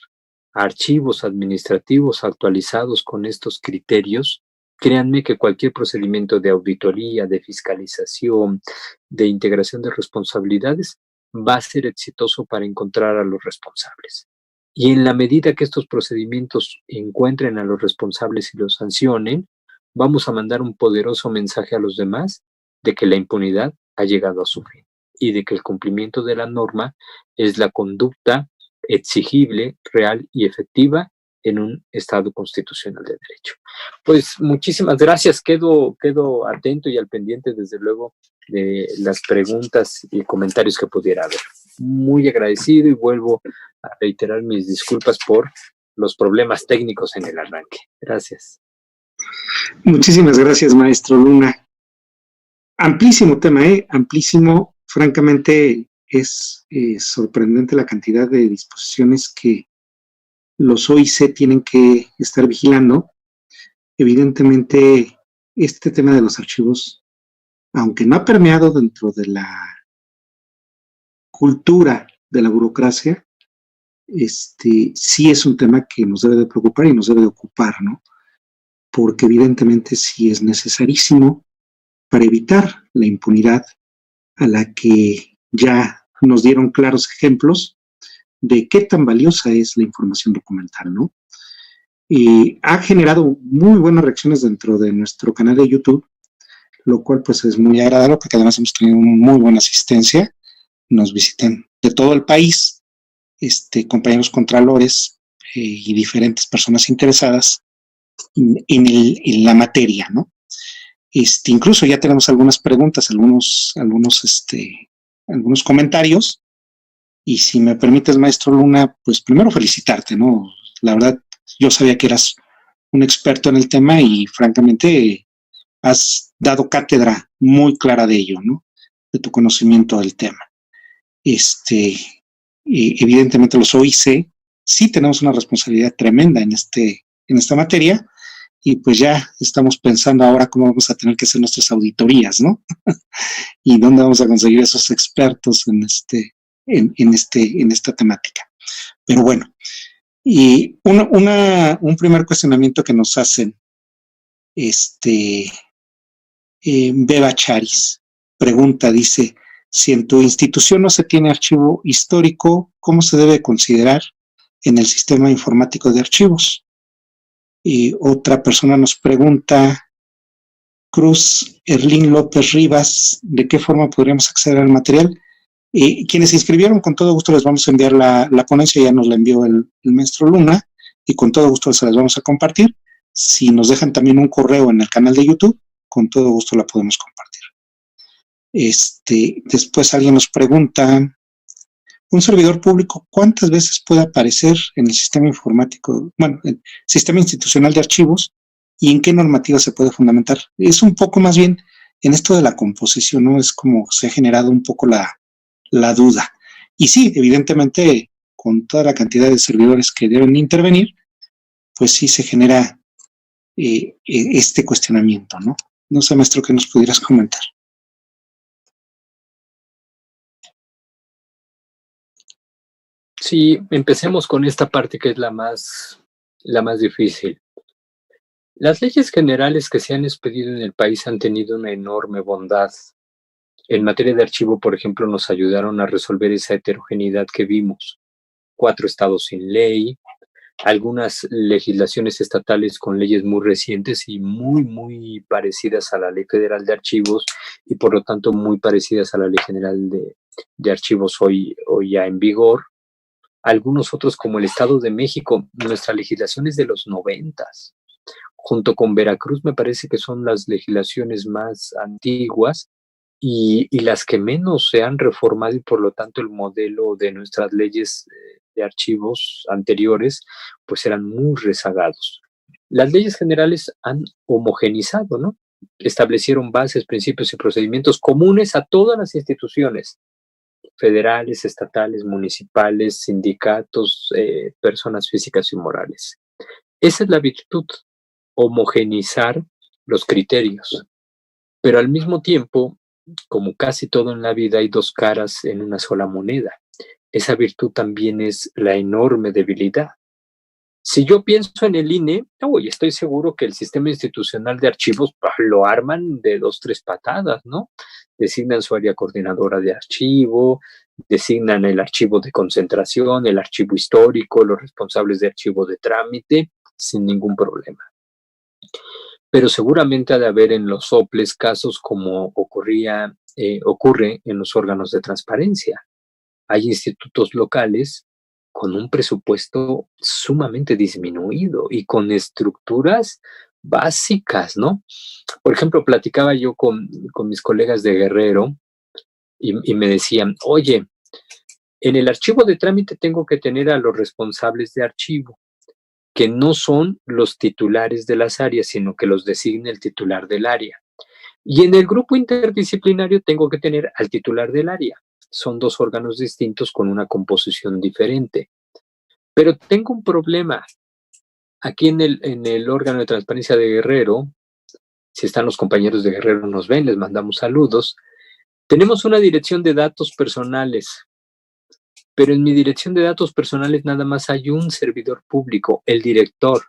archivos administrativos actualizados con estos criterios, créanme que cualquier procedimiento de auditoría, de fiscalización, de integración de responsabilidades va a ser exitoso para encontrar a los responsables. Y en la medida que estos procedimientos encuentren a los responsables y los sancionen, vamos a mandar un poderoso mensaje a los demás de que la impunidad ha llegado a su fin y de que el cumplimiento de la norma es la conducta exigible, real y efectiva en un Estado constitucional de derecho. Pues muchísimas gracias, quedo atento y al pendiente desde luego de las preguntas y comentarios que pudiera haber. Muy agradecido y vuelvo a reiterar mis disculpas por los problemas técnicos en el arranque. Gracias. Muchísimas gracias, maestro Luna. Amplísimo tema, amplísimo. Francamente es sorprendente la cantidad de disposiciones que los OIC tienen que estar vigilando. Evidentemente, este tema de los archivos, aunque no ha permeado dentro de la cultura de la burocracia, sí es un tema que nos debe de preocupar y nos debe de ocupar, ¿no? Porque evidentemente sí es necesarísimo para evitar la impunidad a la que ya nos dieron claros ejemplos de qué tan valiosa es la información documental, ¿no? Y ha generado muy buenas reacciones dentro de nuestro canal de YouTube, lo cual pues es muy agradable porque además hemos tenido muy buena asistencia. Nos visitan de todo el país, compañeros contralores y diferentes personas interesadas en la materia, ¿no? Incluso ya tenemos algunas preguntas, algunos comentarios. Y si me permites, maestro Luna, pues primero felicitarte, ¿no? La verdad, yo sabía que eras un experto en el tema y francamente has dado cátedra muy clara de ello, ¿no? De tu conocimiento del tema. Evidentemente los OIC sí tenemos una responsabilidad tremenda en esta materia, y pues ya estamos pensando ahora cómo vamos a tener que hacer nuestras auditorías, ¿no? Y dónde vamos a conseguir esos expertos en esta temática. Pero bueno, y un primer cuestionamiento que nos hacen, Beba Charis pregunta, dice, si en tu institución no se tiene archivo histórico, ¿cómo se debe considerar en el sistema informático de archivos? Y otra persona nos pregunta, Cruz Erlín López Rivas, ¿de qué forma podríamos acceder al material? Quienes se inscribieron, con todo gusto les vamos a enviar la ponencia, ya nos la envió el maestro Luna, y con todo gusto se las vamos a compartir. Si nos dejan también un correo en el canal de YouTube, con todo gusto la podemos compartir. Después alguien nos pregunta, un servidor público, ¿cuántas veces puede aparecer en el sistema informático, en el sistema institucional de archivos, y en qué normativa se puede fundamentar? Es un poco más bien en esto de la composición, ¿no? Es como se ha generado un poco la duda. Y sí, evidentemente, con toda la cantidad de servidores que deben intervenir, pues sí se genera este cuestionamiento, ¿no? No sé, maestro, ¿qué nos pudieras comentar? Sí, empecemos con esta parte que es la más difícil. Las leyes generales que se han expedido en el país han tenido una enorme bondad. En materia de archivo, por ejemplo, nos ayudaron a resolver esa heterogeneidad que vimos. 4 estados sin ley, algunas legislaciones estatales con leyes muy recientes y muy parecidas a la Ley Federal de Archivos, y por lo tanto muy parecidas a la Ley General de Archivos hoy ya en vigor. Algunos otros, como el Estado de México, nuestra legislación es de los 90s. Junto con Veracruz me parece que son las legislaciones más antiguas y las que menos se han reformado, y por lo tanto el modelo de nuestras leyes de archivos anteriores pues eran muy rezagados. Las leyes generales han homogenizado, ¿no? Establecieron bases, principios y procedimientos comunes a todas las instituciones federales, estatales, municipales, sindicatos, personas físicas y morales. Esa es la virtud, homogenizar los criterios. Pero al mismo tiempo, como casi todo en la vida, hay 2 caras en una sola moneda. Esa virtud también es la enorme debilidad. Si yo pienso en el INE, estoy seguro que el sistema institucional de archivos lo arman de 2, 3 patadas, ¿no? Designan su área coordinadora de archivo, designan el archivo de concentración, el archivo histórico, los responsables de archivo de trámite, sin ningún problema. Pero seguramente ha de haber en los soples casos como ocurre en los órganos de transparencia. Hay institutos locales con un presupuesto sumamente disminuido y con estructuras básicas, ¿no? Por ejemplo, platicaba yo con mis colegas de Guerrero y me decían, oye, en el archivo de trámite tengo que tener a los responsables de archivo, que no son los titulares de las áreas, sino que los designa el titular del área. Y en el grupo interdisciplinario tengo que tener al titular del área. Son 2 órganos distintos con una composición diferente. Pero tengo un problema. Aquí en el órgano de transparencia de Guerrero, si están los compañeros de Guerrero nos ven, les mandamos saludos. Tenemos una dirección de datos personales, pero en mi dirección de datos personales nada más hay un servidor público, el director.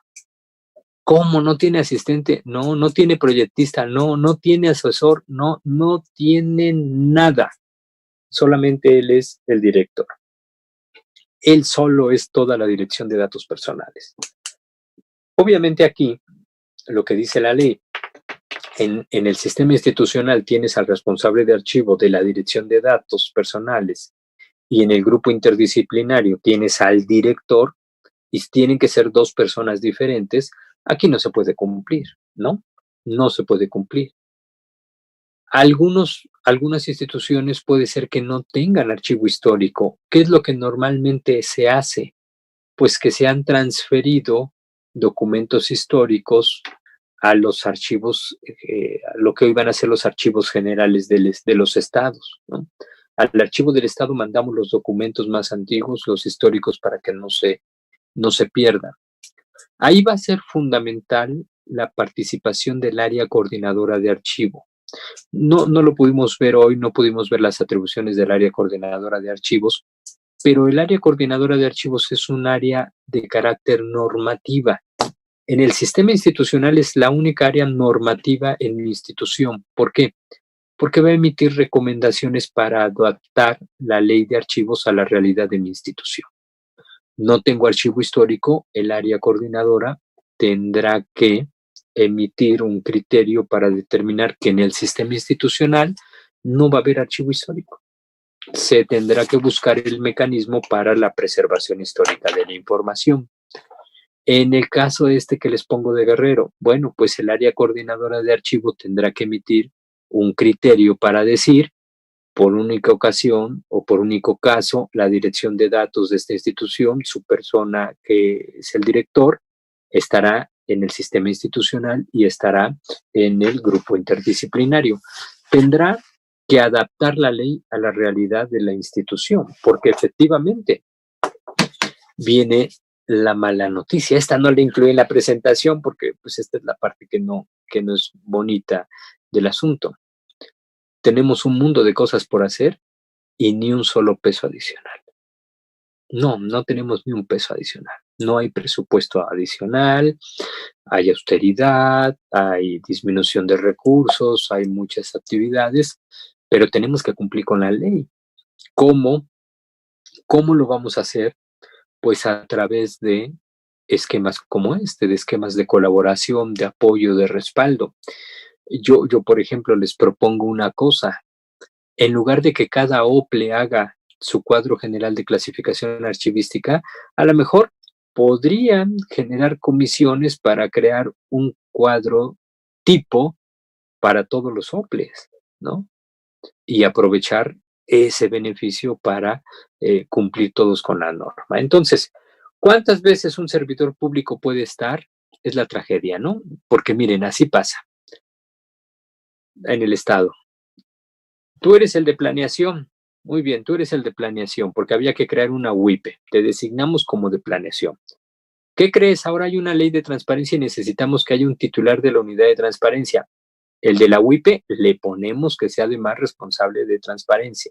¿Cómo? ¿No tiene asistente? No tiene proyectista, no tiene asesor, no tiene nada. Solamente él es el director. Él solo es toda la dirección de datos personales. Obviamente aquí, lo que dice la ley, en el sistema institucional tienes al responsable de archivo de la dirección de datos personales y en el grupo interdisciplinario tienes al director y tienen que ser 2 personas diferentes. Aquí no se puede cumplir, ¿no? No se puede cumplir. Algunas instituciones puede ser que no tengan archivo histórico. ¿Qué es lo que normalmente se hace? Pues que se han transferido documentos históricos a los archivos, lo que hoy van a ser los archivos generales de los estados, ¿no? Al archivo del estado mandamos los documentos más antiguos, los históricos, para que no se pierdan. Ahí va a ser fundamental la participación del área coordinadora de archivo. No lo pudimos ver hoy, no pudimos ver las atribuciones del área coordinadora de archivos, pero el área coordinadora de archivos es un área de carácter normativa. En el sistema institucional es la única área normativa en mi institución. ¿Por qué? Porque va a emitir recomendaciones para adaptar la ley de archivos a la realidad de mi institución. No tengo archivo histórico, el área coordinadora tendrá que emitir un criterio para determinar que en el sistema institucional no va a haber archivo histórico. Se tendrá que buscar el mecanismo para la preservación histórica de la información. En el caso que les pongo de Guerrero, bueno, pues el área coordinadora de archivo tendrá que emitir un criterio para decir, por única ocasión o por único caso, la dirección de datos de esta institución, su persona que es el director, estará en el sistema institucional y estará en el grupo interdisciplinario. Tendrá que adaptar la ley a la realidad de la institución, porque efectivamente viene la mala noticia. Esta no la incluí en la presentación porque pues esta es la parte que no es bonita del asunto. Tenemos un mundo de cosas por hacer y ni un solo peso adicional. No tenemos ni un peso adicional. No hay presupuesto adicional, hay austeridad, hay disminución de recursos, hay muchas actividades, pero tenemos que cumplir con la ley. ¿Cómo lo vamos a hacer? Pues a través de esquemas como de esquemas de colaboración, de apoyo, de respaldo. Yo, por ejemplo, les propongo una cosa. En lugar de que cada OPLE haga su cuadro general de clasificación archivística, a lo mejor podrían generar comisiones para crear un cuadro tipo para todos los OPLEs, ¿no? Y aprovechar ese beneficio para cumplir todos con la norma. Entonces, ¿cuántas veces un servidor público puede estar? Es la tragedia, ¿no? Porque miren, así pasa en el Estado. Tú eres el de planeación. Muy bien, tú eres el de planeación, porque había que crear una UIPE. Te designamos como de planeación. ¿Qué crees? Ahora hay una ley de transparencia y necesitamos que haya un titular de la unidad de transparencia. El de la UIPE le ponemos que sea además responsable de transparencia.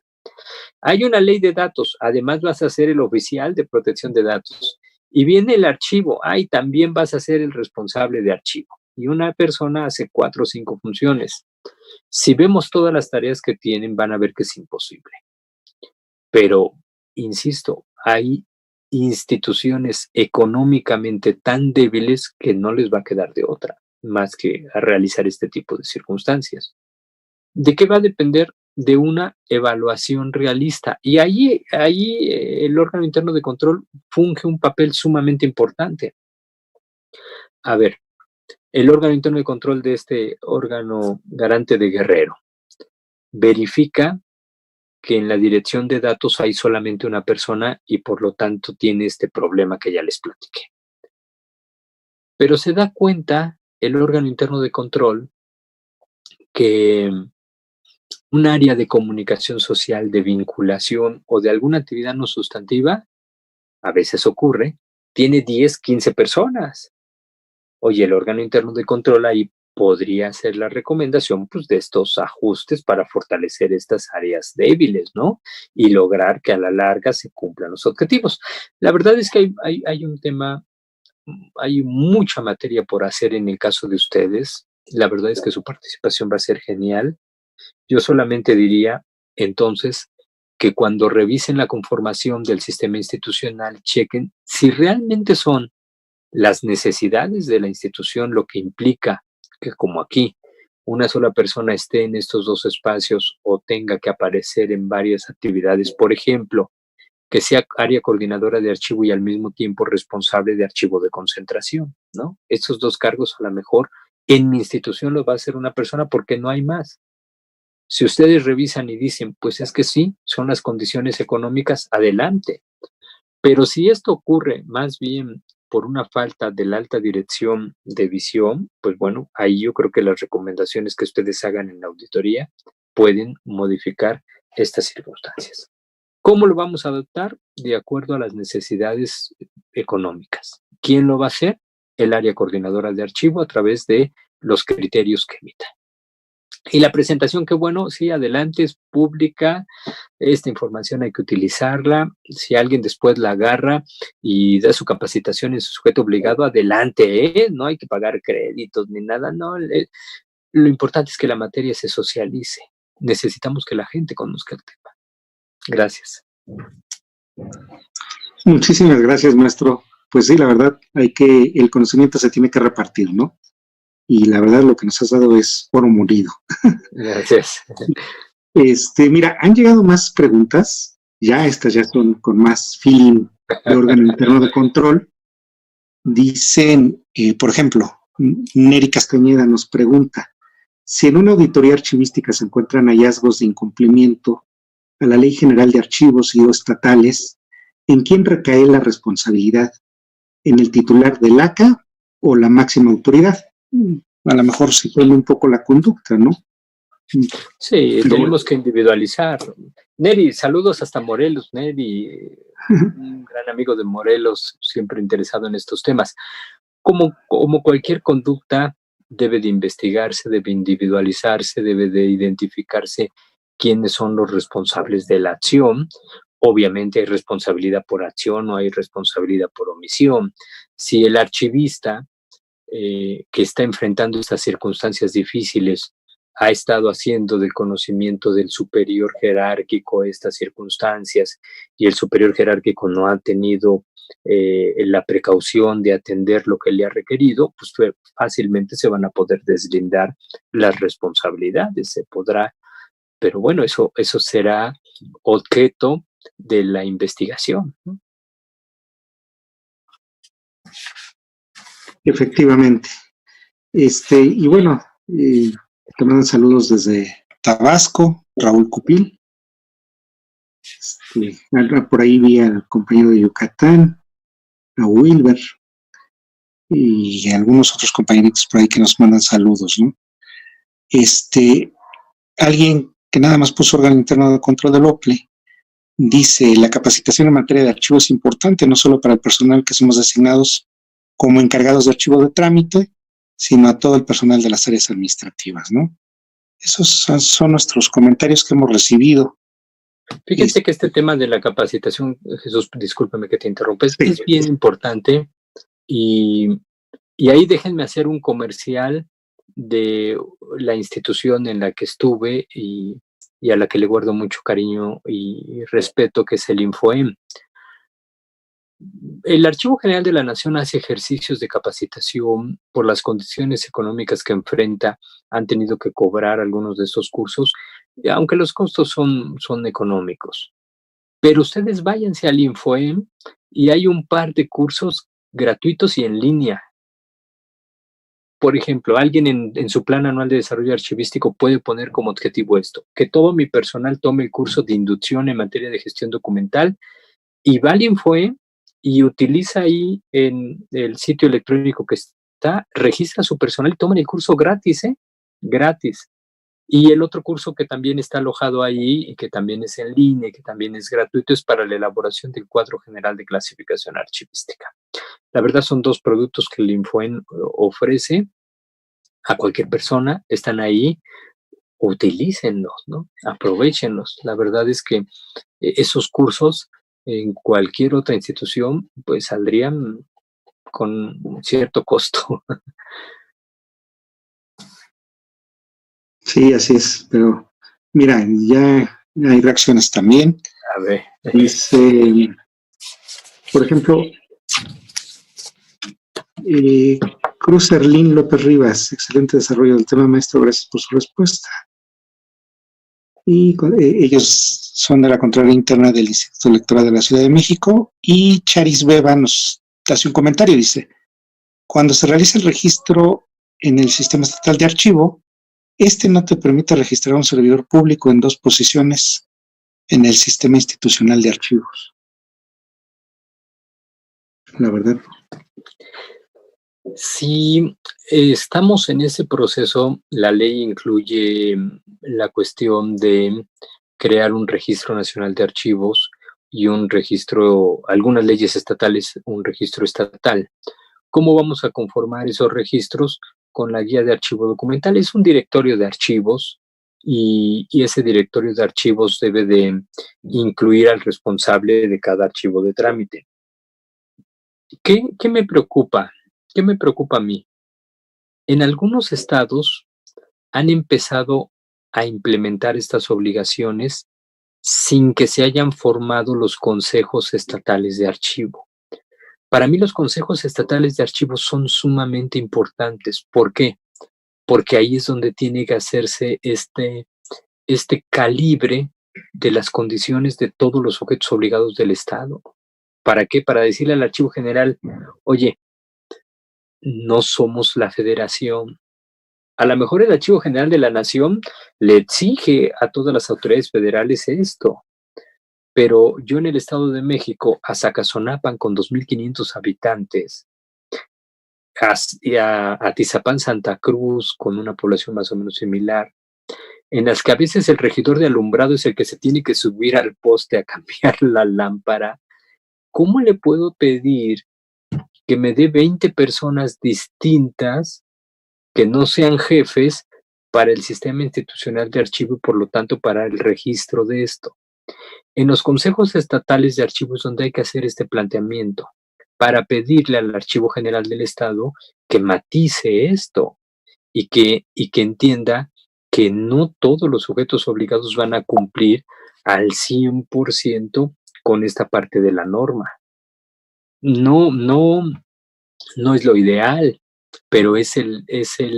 Hay una ley de datos, además vas a ser el oficial de protección de datos. Y viene el archivo, también vas a ser el responsable de archivo. Y una persona hace 4 o 5 funciones. Si vemos todas las tareas que tienen, van a ver que es imposible. Pero, insisto, hay instituciones económicamente tan débiles que no les va a quedar de otra más que a realizar este tipo de circunstancias. ¿De qué va a depender? De una evaluación realista. Y ahí el órgano interno de control funge un papel sumamente importante. A ver, el órgano interno de control de este órgano garante de Guerrero verifica que en la dirección de datos hay solamente una persona y por lo tanto tiene este problema que ya les platiqué. Pero se da cuenta el órgano interno de control que un área de comunicación social, de vinculación o de alguna actividad no sustantiva, a veces ocurre, tiene 10, 15 personas. Oye, el órgano interno de control ahí podría hacer la recomendación pues, de estos ajustes para fortalecer estas áreas débiles, ¿no? Y lograr que a la larga se cumplan los objetivos. La verdad es que hay un tema, hay mucha materia por hacer en el caso de ustedes. La verdad es que su participación va a ser genial. Yo solamente diría, entonces, que cuando revisen la conformación del sistema institucional, chequen si realmente son las necesidades de la institución lo que implica que, como aquí, una sola persona esté en estos 2 espacios o tenga que aparecer en varias actividades. Por ejemplo, que sea área coordinadora de archivo y al mismo tiempo responsable de archivo de concentración, ¿no? Estos 2 cargos a lo mejor en mi institución los va a hacer una persona porque no hay más. Si ustedes revisan y dicen, pues es que sí, son las condiciones económicas, adelante. Pero si esto ocurre más bien por una falta de la alta dirección de visión, pues bueno, ahí yo creo que las recomendaciones que ustedes hagan en la auditoría pueden modificar estas circunstancias. ¿Cómo lo vamos a adoptar? De acuerdo a las necesidades económicas. ¿Quién lo va a hacer? El área coordinadora de archivo a través de los criterios que emita. Y la presentación, qué bueno, sí, adelante, es pública, esta información hay que utilizarla, si alguien después la agarra y da su capacitación en su sujeto obligado, adelante, no hay que pagar créditos ni nada, no, lo importante es que la materia se socialice, necesitamos que la gente conozca el tema. Gracias. Muchísimas gracias, maestro. Pues sí, la verdad, el conocimiento se tiene que repartir, ¿no? Y la verdad lo que nos has dado es oro molido. Gracias. Mira, han llegado más preguntas, estas ya son con más feeling de órgano interno de control. Dicen, por ejemplo, Neri Castañeda nos pregunta, si en una auditoría archivística se encuentran hallazgos de incumplimiento a la Ley General de Archivos y o estatales, ¿en quién recae la responsabilidad? ¿En el titular del ACA o la máxima autoridad? A lo mejor se pone un poco la conducta, ¿no? Sí, tenemos que individualizar. Neri, saludos hasta Morelos, Neri, un gran amigo de Morelos, siempre interesado en estos temas. Como cualquier conducta, debe de investigarse, debe individualizarse, debe de identificarse quiénes son los responsables de la acción. Obviamente hay responsabilidad por acción o hay responsabilidad por omisión. Si el archivista que está enfrentando estas circunstancias difíciles ha estado haciendo del conocimiento del superior jerárquico estas circunstancias y el superior jerárquico no ha tenido la precaución de atender lo que le ha requerido, pues fácilmente se van a poder deslindar las responsabilidades, se podrá, pero bueno, eso será objeto de la investigación, ¿no? Efectivamente. Y bueno, te mandan saludos desde Tabasco, Raúl Cupil. Por ahí vi al compañero de Yucatán, a Wilber, y algunos otros compañeritos por ahí que nos mandan saludos, ¿no? Alguien que nada más puso órgano interno de control del OPLE, dice, la capacitación en materia de archivo es importante, no solo para el personal que somos designados como encargados de archivo de trámite, sino a todo el personal de las áreas administrativas, ¿no? Esos son nuestros comentarios que hemos recibido. Fíjense que este tema de la capacitación, Jesús, discúlpame que te interrumpa, es bien importante y ahí déjenme hacer un comercial de la institución en la que estuve y a la que le guardo mucho cariño y respeto, que es el Infoem. El Archivo General de la Nación hace ejercicios de capacitación por las condiciones económicas que enfrenta. Han tenido que cobrar algunos de estos cursos, aunque los costos son económicos. Pero ustedes váyanse al Infoem y hay un par de cursos gratuitos y en línea. Por ejemplo, alguien en su plan anual de desarrollo archivístico puede poner como objetivo esto, que todo mi personal tome el curso de inducción en materia de gestión documental y va al Infoem y utiliza ahí en el sitio electrónico que está, registra a su personal y toman el curso gratis, gratis. Y el otro curso que también está alojado ahí y que también es en línea y que también es gratuito es para la elaboración del cuadro general de clasificación archivística. La verdad son dos productos que el Infoem ofrece a cualquier persona, están ahí, utilícenlos, ¿no? Aprovéchenlos. La verdad es que esos cursos en cualquier otra institución pues saldrían con cierto costo. Sí, así es, pero mira, ya hay reacciones también. A ver. Dice, por ejemplo, Cruz Erlín López Rivas, excelente desarrollo del tema, maestro, gracias por su respuesta. Y ellos son de la Contraloría Interna del Instituto Electoral de la Ciudad de México, y Charis Beba nos hace un comentario, dice, cuando se realiza el registro en el Sistema Estatal de Archivo, no te permite registrar a un servidor público en dos posiciones en el Sistema Institucional de Archivos. la verdad. Sí, estamos en ese proceso. La ley incluye la cuestión de crear un registro nacional de archivos y un registro, algunas leyes estatales, un registro estatal. ¿Cómo vamos a conformar esos registros? Con la guía de archivo documental. Es un directorio de archivos y ese directorio de archivos debe de incluir al responsable de cada archivo de trámite. ¿Qué me preocupa? ¿Qué me preocupa a mí? En algunos estados han empezado a implementar estas obligaciones sin que se hayan formado los consejos estatales de archivo. Para mí los consejos estatales de archivo son sumamente importantes. ¿Por qué? Porque ahí es donde tiene que hacerse este calibre de las condiciones de todos los sujetos obligados del Estado. ¿Para qué? Para decirle al Archivo General, oye, no somos la federación. A lo mejor el Archivo General de la Nación le exige a todas las autoridades federales esto, pero yo en el Estado de México, a Zacazonapan con 2,500 habitantes, a Tizapán, Santa Cruz, con una población más o menos similar, en las que a veces el regidor de alumbrado es el que se tiene que subir al poste a cambiar la lámpara, ¿cómo le puedo pedir que me dé 20 personas distintas que no sean jefes para el sistema institucional de archivo y por lo tanto para el registro de esto? En los consejos estatales de archivos donde hay que hacer este planteamiento para pedirle al Archivo General del Estado que matice esto y que entienda que no todos los sujetos obligados van a cumplir al 100% con esta parte de la norma. No es lo ideal, pero es el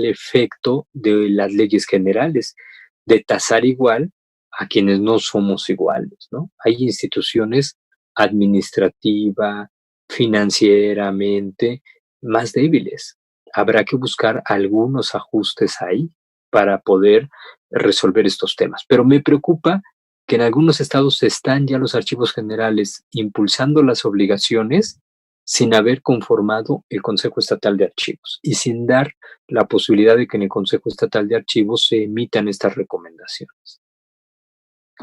efecto de las leyes generales, de tasar igual a quienes no somos iguales, ¿no? Hay instituciones administrativa, financieramente más débiles. Habrá que buscar algunos ajustes ahí para poder resolver estos temas. Pero me preocupa que en algunos estados están ya los archivos generales impulsando las obligaciones sin haber conformado el Consejo Estatal de Archivos y sin dar la posibilidad de que en el Consejo Estatal de Archivos se emitan estas recomendaciones.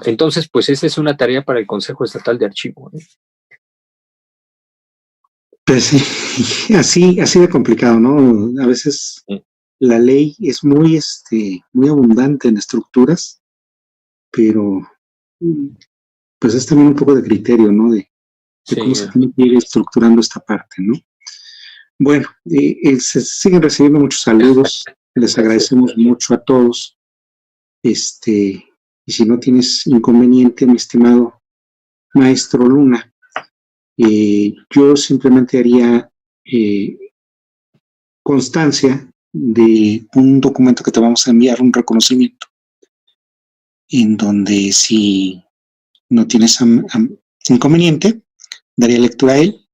Entonces, pues esa es una tarea para el Consejo Estatal de Archivos, ¿eh? Pues sí, así de complicado, ¿no? A veces la ley es muy abundante en estructuras, pero pues es también un poco de criterio, ¿no? De cómo se tiene que ir estructurando esta parte, ¿no? Bueno, se siguen recibiendo muchos saludos, les agradecemos mucho a todos. Y si no tienes inconveniente, mi estimado maestro Luna, yo simplemente haría constancia de un documento que te vamos a enviar, un reconocimiento, en donde si no tienes inconveniente, daría lectura a él.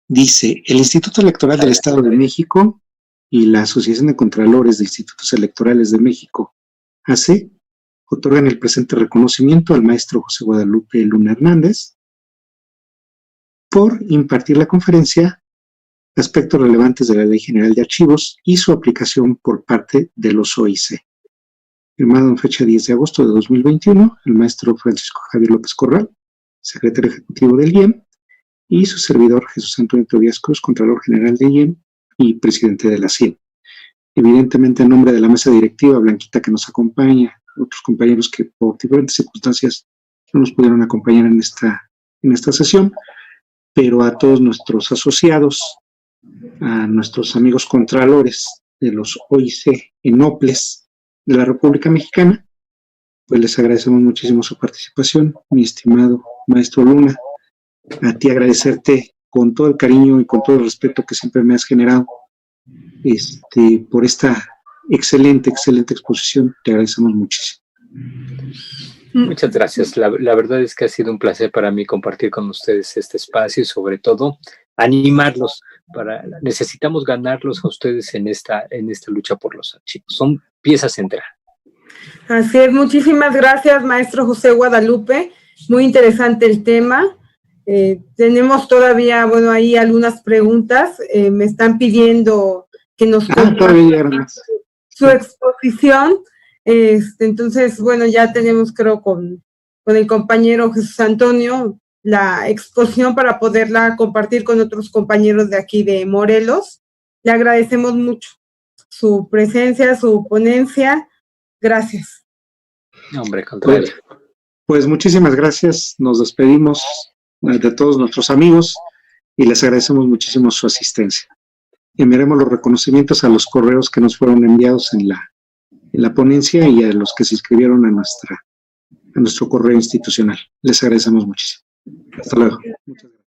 Dice, el Instituto Electoral del Estado de México y la Asociación de Contralores de Institutos Electorales de México, AC, otorgan el presente reconocimiento al maestro José Guadalupe Luna Hernández por impartir la conferencia Aspectos relevantes de la Ley General de Archivos y su aplicación por parte de los OIC. Firmado en fecha 10 de agosto de 2021, el maestro Francisco Javier López Corral, secretario ejecutivo del IEM, y su servidor Jesús Antonio Tobías Cruz, Contralor General de IEM y presidente de la CIEM. Evidentemente, en nombre de la mesa directiva, Blanquita, que nos acompaña, otros compañeros que por diferentes circunstancias no nos pudieron acompañar en esta sesión, pero a todos nuestros asociados, a nuestros amigos contralores de los OIC ENOPLES de la República Mexicana, pues les agradecemos muchísimo su participación, mi estimado maestro Luna. A ti agradecerte con todo el cariño y con todo el respeto que siempre me has generado por esta excelente exposición. Te agradecemos muchísimo. Muchas gracias. La verdad es que ha sido un placer para mí compartir con ustedes este espacio y sobre todo animarlos. Necesitamos ganarlos a ustedes en esta lucha por los archivos. Son piezas centrales. Así es, muchísimas gracias, maestro José Guadalupe. Muy interesante el tema. Tenemos todavía, bueno, ahí algunas preguntas. Me están pidiendo que nos compartan su exposición. Entonces, bueno, ya tenemos, creo, con el compañero Jesús Antonio la exposición para poderla compartir con otros compañeros de aquí de Morelos. Le agradecemos mucho su presencia, su ponencia. Gracias. Hombre, contrario. Pues muchísimas gracias. Nos despedimos de todos nuestros amigos y les agradecemos muchísimo su asistencia. Enviaremos los reconocimientos a los correos que nos fueron enviados en la ponencia y a los que se inscribieron a nuestro correo institucional. Les agradecemos muchísimo. Hasta luego. Muchas gracias.